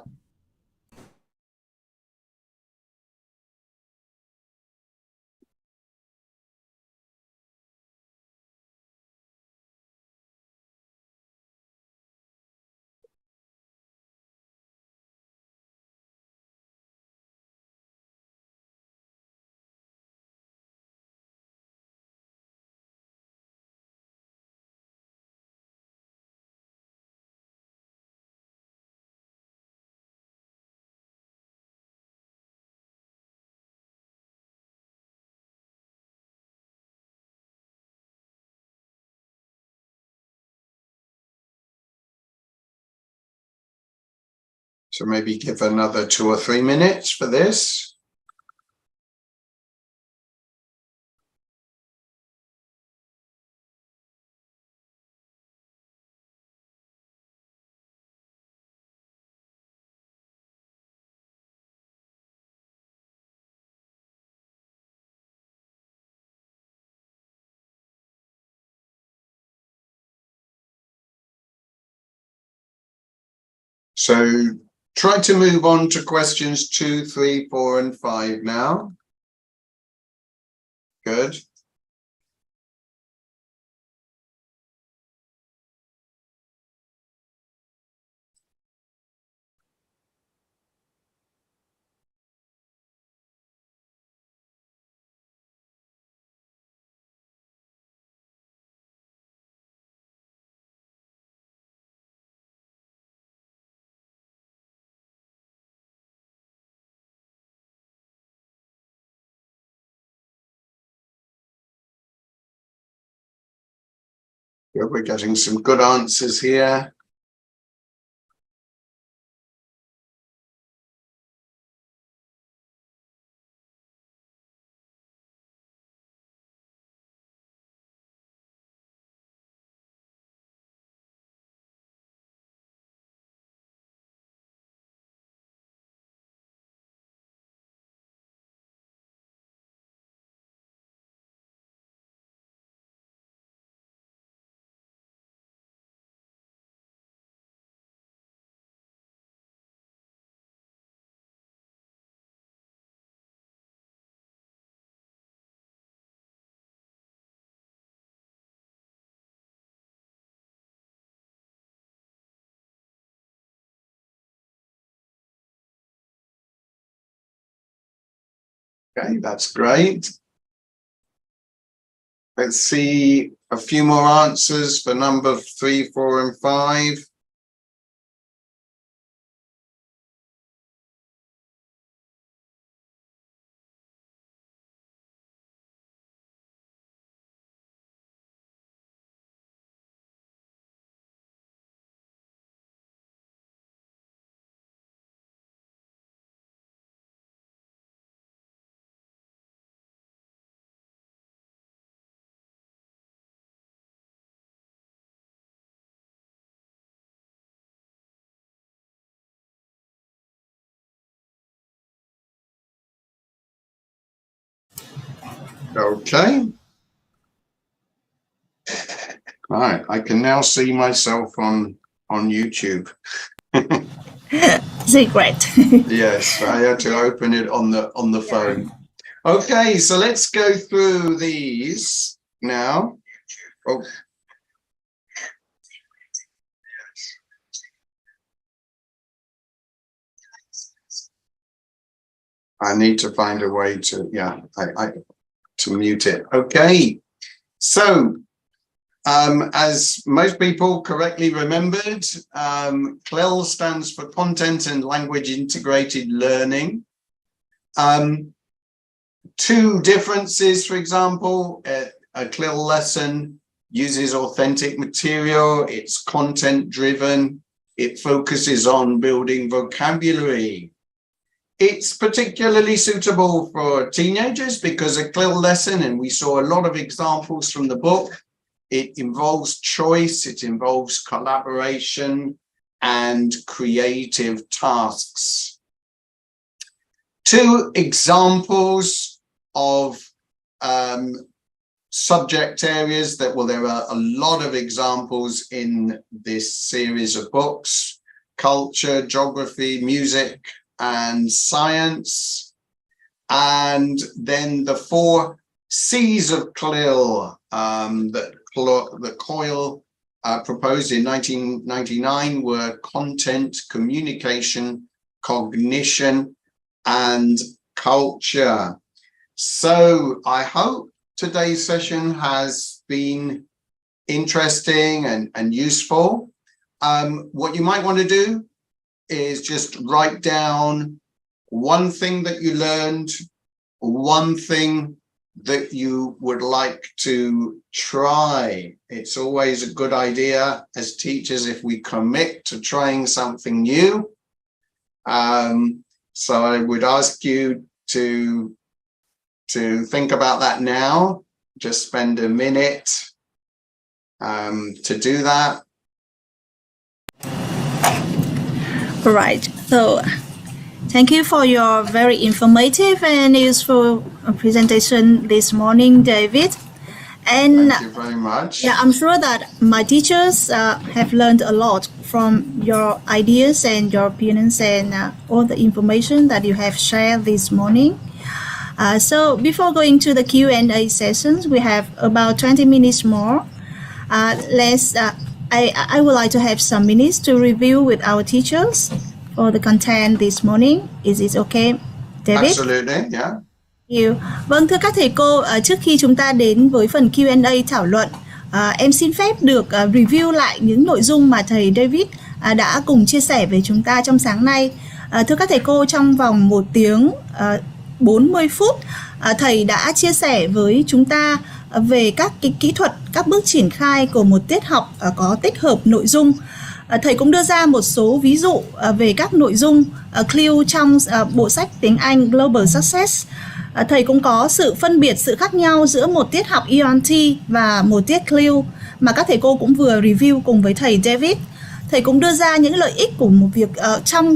[SPEAKER 4] So maybe give another 2 or 3 minutes for this. So try to move on to questions 2, 3, 4, and 5 now. Good. Good. We're getting some good answers here. Okay, that's great. Let's see a few more answers for number 3, 4, and 5. Okay. All right, I can now see myself on YouTube.
[SPEAKER 3] Great.
[SPEAKER 4] Yes, I had to open it on the phone. Okay, so let's go through these now. Oh. I need to find a way to, to mute it. Okay, so as most people correctly remembered, CLIL stands for Content and Language Integrated Learning. Two differences, for example, a CLIL lesson uses authentic material, it's content driven, it focuses on building vocabulary. It's particularly suitable for teenagers because a CLIL lesson, and we saw a lot of examples from the book, it involves choice, it involves collaboration and creative tasks. Two examples of subject areas that, well, there are a lot of examples in this series of books: culture, geography, music, and science. And then the 4 C's of CLIL that CLIL proposed in 1999 were content, communication, cognition, and culture. So I hope today's session has been interesting and useful. What you might want to do is just write down one thing that you learned, one thing that you would like to try. It's always a good idea as teachers if we commit to trying something new. So I would ask you to think about that now. Just spend a minute to do that.
[SPEAKER 3] All right. So thank you for your very informative and useful presentation this morning, David. And
[SPEAKER 4] thank you very much.
[SPEAKER 3] Yeah, I'm sure that my teachers have learned a lot from your ideas and your opinions and all the information that you have shared this morning. So before going to the Q&A sessions, we have about 20 minutes more. I would like to have some minutes to review with our teachers for the content this morning. Is it okay, David?
[SPEAKER 4] Absolutely, yeah.
[SPEAKER 3] Vâng, thưa các thầy cô, trước khi chúng ta đến với phần Q&A thảo luận, em xin phép được review lại những nội dung mà thầy David đã cùng chia sẻ với chúng ta trong sáng nay. Thưa các thầy cô, trong vòng 1 tiếng 40 phút, thầy đã chia sẻ với chúng ta về các cái kỹ thuật, các bước triển khai của một tiết học có tích hợp nội dung. Thầy cũng đưa ra một số ví dụ về các nội dung CLIL trong bộ sách tiếng Anh Global Success. Thầy cũng có sự phân biệt, sự khác nhau giữa một tiết học EOT và một tiết CLIL mà các thầy cô cũng vừa review cùng với thầy David. Thầy cũng đưa ra những lợi ích của một việc trong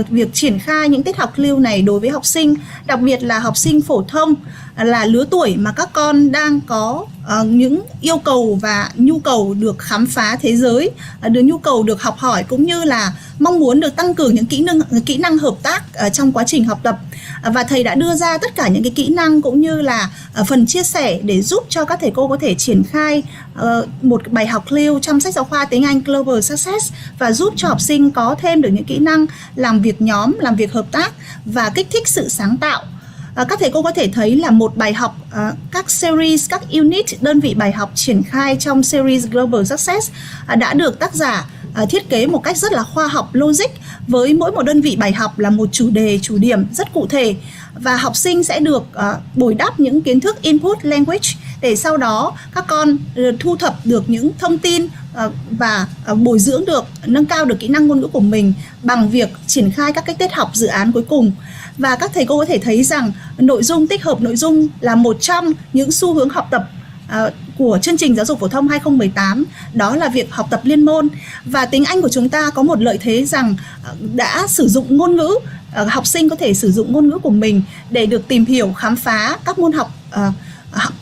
[SPEAKER 3] việc triển khai những tiết học CLIL này đối với học sinh, đặc biệt là học sinh phổ thông, là lứa tuổi mà các con đang có những yêu cầu và nhu cầu được khám phá thế giới, được nhu cầu được học hỏi cũng như là mong muốn được tăng cường những kỹ năng hợp tác trong quá trình học tập. Và thầy đã đưa ra tất cả những cái kỹ năng cũng như là phần chia sẻ để giúp cho các thầy cô có thể triển khai một bài học CLIL trong sách giáo khoa tiếng Anh Global Success và giúp cho học sinh có thêm được những kỹ năng làm việc nhóm, làm việc hợp tác và kích thích sự sáng tạo. Các thầy cô có thể thấy là một bài học, các series, các unit, đơn vị bài học triển khai trong series Global Success đã được tác giả thiết kế một cách rất là khoa học, logic, với mỗi một đơn vị bài học là một chủ đề, chủ điểm rất cụ thể, và học sinh sẽ được bồi đắp những kiến thức input language để sau đó các con thu thập được những thông tin và bồi dưỡng được, nâng cao được kỹ năng ngôn ngữ của mình bằng việc triển khai các cái tiết học dự án cuối cùng. Và các thầy cô có thể thấy rằng nội dung tích hợp nội dung là một trong những xu hướng học tập của chương trình giáo dục phổ thông 2018, đó là việc học tập liên môn. Và tiếng Anh của chúng ta có một lợi thế rằng đã sử dụng ngôn ngữ, học sinh có thể sử dụng ngôn ngữ của mình để được tìm hiểu, khám phá các môn học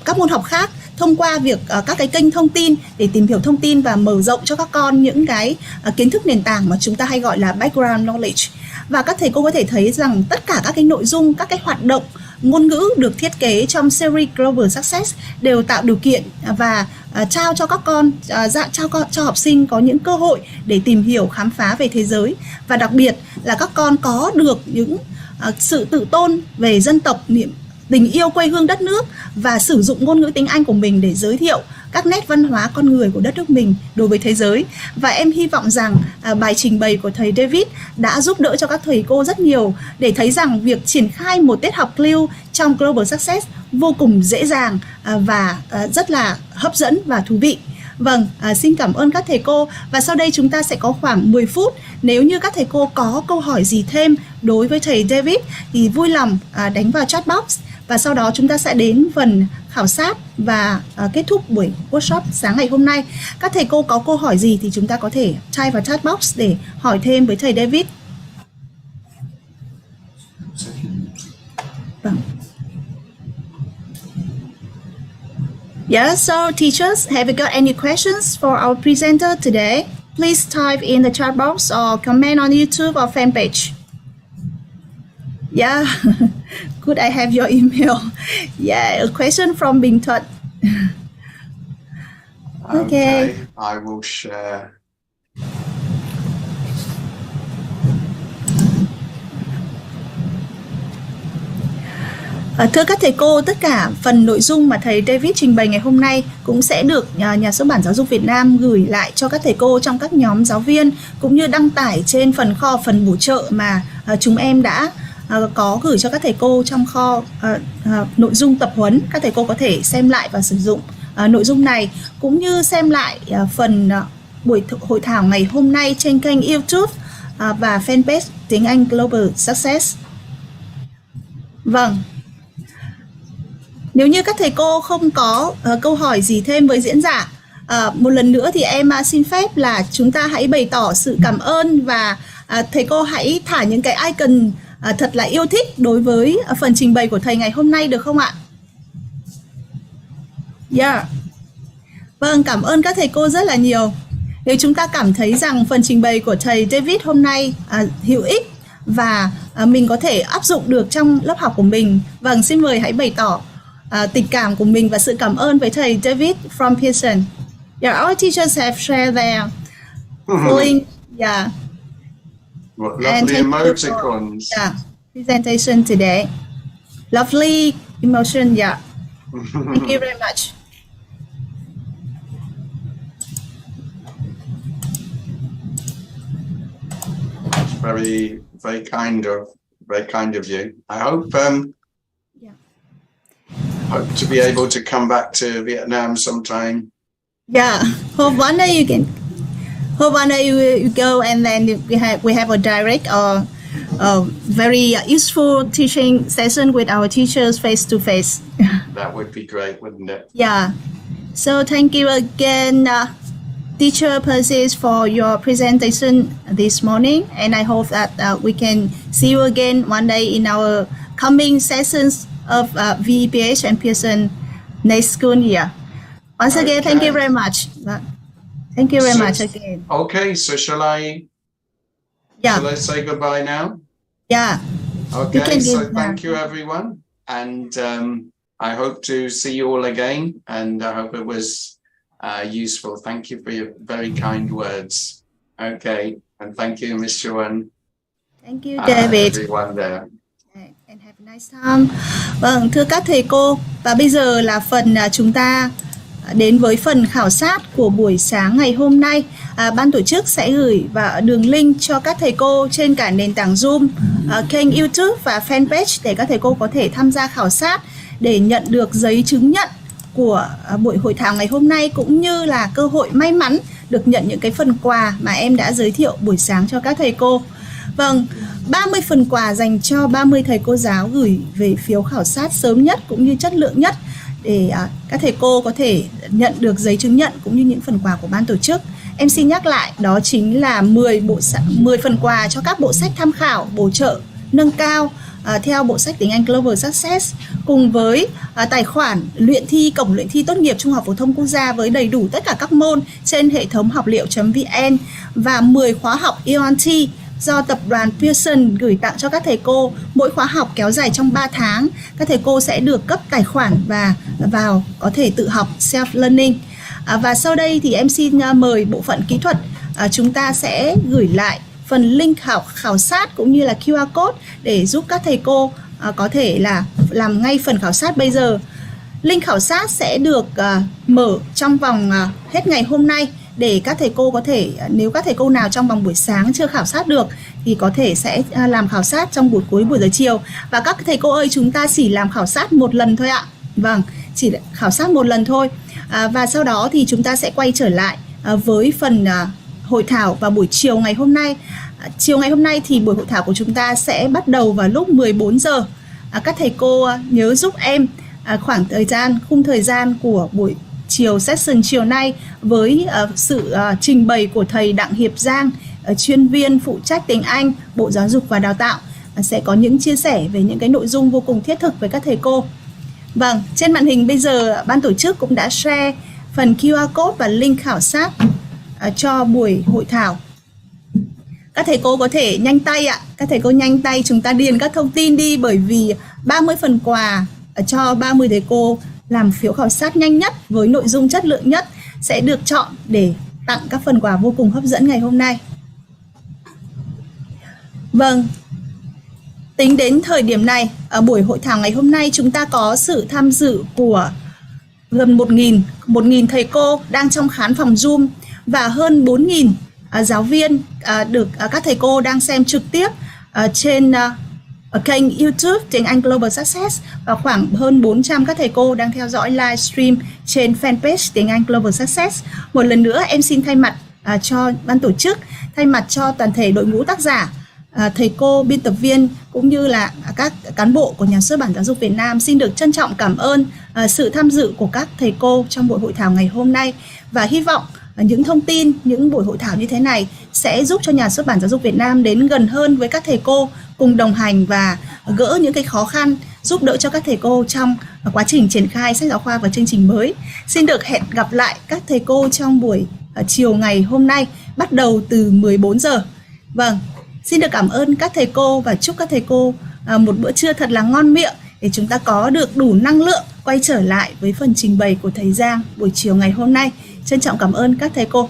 [SPEAKER 3] các môn học khác thông qua việc các cái kênh thông tin để tìm hiểu thông tin và mở rộng cho các con những cái kiến thức nền tảng mà chúng ta hay gọi là background knowledge. Và các thầy cô có thể thấy rằng tất cả các cái nội dung, các cái hoạt động ngôn ngữ được thiết kế trong series Global Success đều tạo điều kiện và trao cho các con, cho học sinh có những cơ hội để tìm hiểu, khám phá về thế giới. Và đặc biệt là các con có được những sự tự tôn về dân tộc, tình yêu quê hương đất nước và sử dụng ngôn ngữ tiếng Anh của mình để giới thiệu các nét văn hóa con người của đất nước mình đối với thế giới. Và em hy vọng rằng bài trình bày của thầy David đã giúp đỡ cho các thầy cô rất nhiều để thấy rằng việc triển khai một tiết học CLIL trong Global Success vô cùng dễ dàng và rất là hấp dẫn và thú vị. Vâng, xin cảm ơn các thầy cô. Và sau đây chúng ta sẽ có khoảng 10 phút. Nếu như các thầy cô có câu hỏi gì thêm đối với thầy David thì vui lòng đánh vào chat box. Và sau đó chúng ta sẽ đến phần khảo sát và kết thúc buổi workshop sáng ngày hôm nay. Các thầy cô có câu hỏi gì thì chúng ta có thể type vào chat box để hỏi thêm với thầy David. Vâng. Yeah, so teachers, have you got any questions for our presenter today? Please type in the chat box or comment on YouTube or fan page. Yeah, could I have your email? Yeah, a question from Bình Thuận. Okay.
[SPEAKER 4] I will share.
[SPEAKER 3] Thưa các thầy cô, tất cả phần nội dung mà thầy David trình bày ngày hôm nay cũng sẽ được Nhà xuất bản Giáo dục Việt Nam gửi lại cho các thầy cô trong các nhóm giáo viên, cũng như đăng tải trên phần kho, phần bổ trợ mà chúng em đã có gửi cho các thầy cô trong kho nội dung tập huấn. Các thầy cô có thể xem lại và sử dụng nội dung này, cũng như xem lại phần buổi hội thảo ngày hôm nay trên kênh YouTube và fanpage Tiếng Anh Global Success. Vâng. Nếu như các thầy cô không có câu hỏi gì thêm với diễn giả, một lần nữa thì em xin phép là chúng ta hãy bày tỏ sự cảm ơn và thầy cô hãy thả những cái icon thật là yêu thích đối với phần trình bày của thầy ngày hôm nay được không ạ? Yeah. Vâng, cảm ơn các thầy cô rất là nhiều. Nếu chúng ta cảm thấy rằng phần trình bày của thầy David hôm nay hữu ích và mình có thể áp dụng được trong lớp học của mình, vâng, xin mời hãy bày tỏ tình cảm của mình và sự cảm ơn với thầy David from Pearson. Yeah, our teachers have shared their feeling, yeah.
[SPEAKER 4] What lovely emoticons.
[SPEAKER 3] Yeah, presentation today. Lovely emotion, yeah. Thank you very much.
[SPEAKER 4] Very, very kind of you. I hope hope to be able to come back to Vietnam sometime.
[SPEAKER 3] Yeah, hope one day you can. Hope one day you go and then we have a direct or very useful teaching session with our teachers face to face.
[SPEAKER 4] That would be great, wouldn't it?
[SPEAKER 3] Yeah. So thank you again, Teacher Persey, for your presentation this morning, and I hope that we can see you again one day in our coming sessions of VEPH and Pearson next school year. Once again, thank you very much. Thank you very much again.
[SPEAKER 4] Okay, so shall I say goodbye now?
[SPEAKER 3] Yeah.
[SPEAKER 4] Okay, so thank you everyone, and I hope to see you all again, and I hope it was useful. Thank you for your very kind words. Okay, and thank you, Miss Yuan.
[SPEAKER 3] Thank you, David.
[SPEAKER 4] Everyone there.
[SPEAKER 3] And have a nice time. Vâng, thưa các thầy cô, và bây giờ là phần chúng ta đến với phần khảo sát của buổi sáng ngày hôm nay. Ban tổ chức sẽ gửi và đường link cho các thầy cô trên cả nền tảng Zoom, kênh YouTube và fanpage để các thầy cô có thể tham gia khảo sát để nhận được giấy chứng nhận của buổi hội thảo ngày hôm nay, cũng như là cơ hội may mắn được nhận những cái phần quà mà em đã giới thiệu buổi sáng cho các thầy cô. Vâng, 30 phần quà dành cho 30 thầy cô giáo gửi về phiếu khảo sát sớm nhất cũng như chất lượng nhất để các thầy cô có thể nhận được giấy chứng nhận cũng như những phần quà của ban tổ chức. Em xin nhắc lại, đó chính là 10 phần quà cho các bộ sách tham khảo, bổ trợ, nâng cao theo bộ sách Tiếng Anh Global Success, cùng với tài khoản luyện thi cổng luyện thi tốt nghiệp Trung học phổ thông quốc gia với đầy đủ tất cả các môn trên hệ thống học liệu.vn và 10 khóa học EOT do tập đoàn Pearson gửi tặng cho các thầy cô. Mỗi khóa học kéo dài trong 3 tháng. Các thầy cô sẽ được cấp tài khoản và vào có thể tự học self-learning. Và sau đây thì em xin mời bộ phận kỹ thuật. Chúng ta sẽ gửi lại phần link khảo sát cũng như là QR code để giúp các thầy cô có thể là làm ngay phần khảo sát bây giờ. Link khảo sát sẽ được mở trong vòng hết ngày hôm nay để các thầy cô có thể, nếu các thầy cô nào trong vòng buổi sáng chưa khảo sát được thì có thể sẽ làm khảo sát trong buổi cuối buổi giờ chiều. Và các thầy cô ơi, chúng ta chỉ làm khảo sát một lần thôi ạ. Vâng, chỉ khảo sát một lần thôi. Và sau đó thì chúng ta sẽ quay trở lại với phần hội thảo vào buổi chiều ngày hôm nay. Chiều ngày hôm nay thì buổi hội thảo của chúng ta sẽ bắt đầu vào lúc 14 giờ. Các thầy cô nhớ giúp em khoảng khung thời gian của buổi chiều session chiều nay với sự trình bày của thầy Đặng Hiệp Giang, chuyên viên phụ trách tiếng Anh, Bộ Giáo dục và Đào tạo, sẽ có những chia sẻ về những cái nội dung vô cùng thiết thực với các thầy cô. Vâng, trên màn hình bây giờ ban tổ chức cũng đã share phần QR code và link khảo sát cho buổi hội thảo. Các thầy cô có thể nhanh tay ạ. Các thầy cô nhanh tay chúng ta điền các thông tin đi, bởi vì 30 phần quà cho 30 thầy cô làm phiếu khảo sát nhanh nhất với nội dung chất lượng nhất sẽ được chọn để tặng các phần quà vô cùng hấp dẫn ngày hôm nay. Vâng, tính đến thời điểm này, ở buổi hội thảo ngày hôm nay chúng ta có sự tham dự của gần 1.000 thầy cô đang trong khán phòng Zoom và hơn 4.000 giáo viên được các thầy cô đang xem trực tiếp trên kênh YouTube Tiếng Anh Global Success, và khoảng hơn 400 các thầy cô đang theo dõi livestream trên fanpage Tiếng Anh Global Success. Một lần nữa em xin thay mặt cho ban tổ chức, thay mặt cho toàn thể đội ngũ tác giả, thầy cô, biên tập viên cũng như là các cán bộ của Nhà Xuất bản Giáo dục Việt Nam xin được trân trọng cảm ơn sự tham dự của các thầy cô trong buổi hội thảo ngày hôm nay, và hy vọng những thông tin, những buổi hội thảo như thế này sẽ giúp cho Nhà Xuất bản Giáo dục Việt Nam đến gần hơn với các thầy cô, cùng đồng hành và gỡ những cái khó khăn, giúp đỡ cho các thầy cô trong quá trình triển khai sách giáo khoa và chương trình mới. Xin được hẹn gặp lại các thầy cô trong buổi chiều ngày hôm nay bắt đầu từ 14 giờ. Vâng, xin được cảm ơn các thầy cô và chúc các thầy cô một bữa trưa thật là ngon miệng để chúng ta có được đủ năng lượng quay trở lại với phần trình bày của thầy Giang buổi chiều ngày hôm nay. Trân trọng cảm ơn các thầy cô.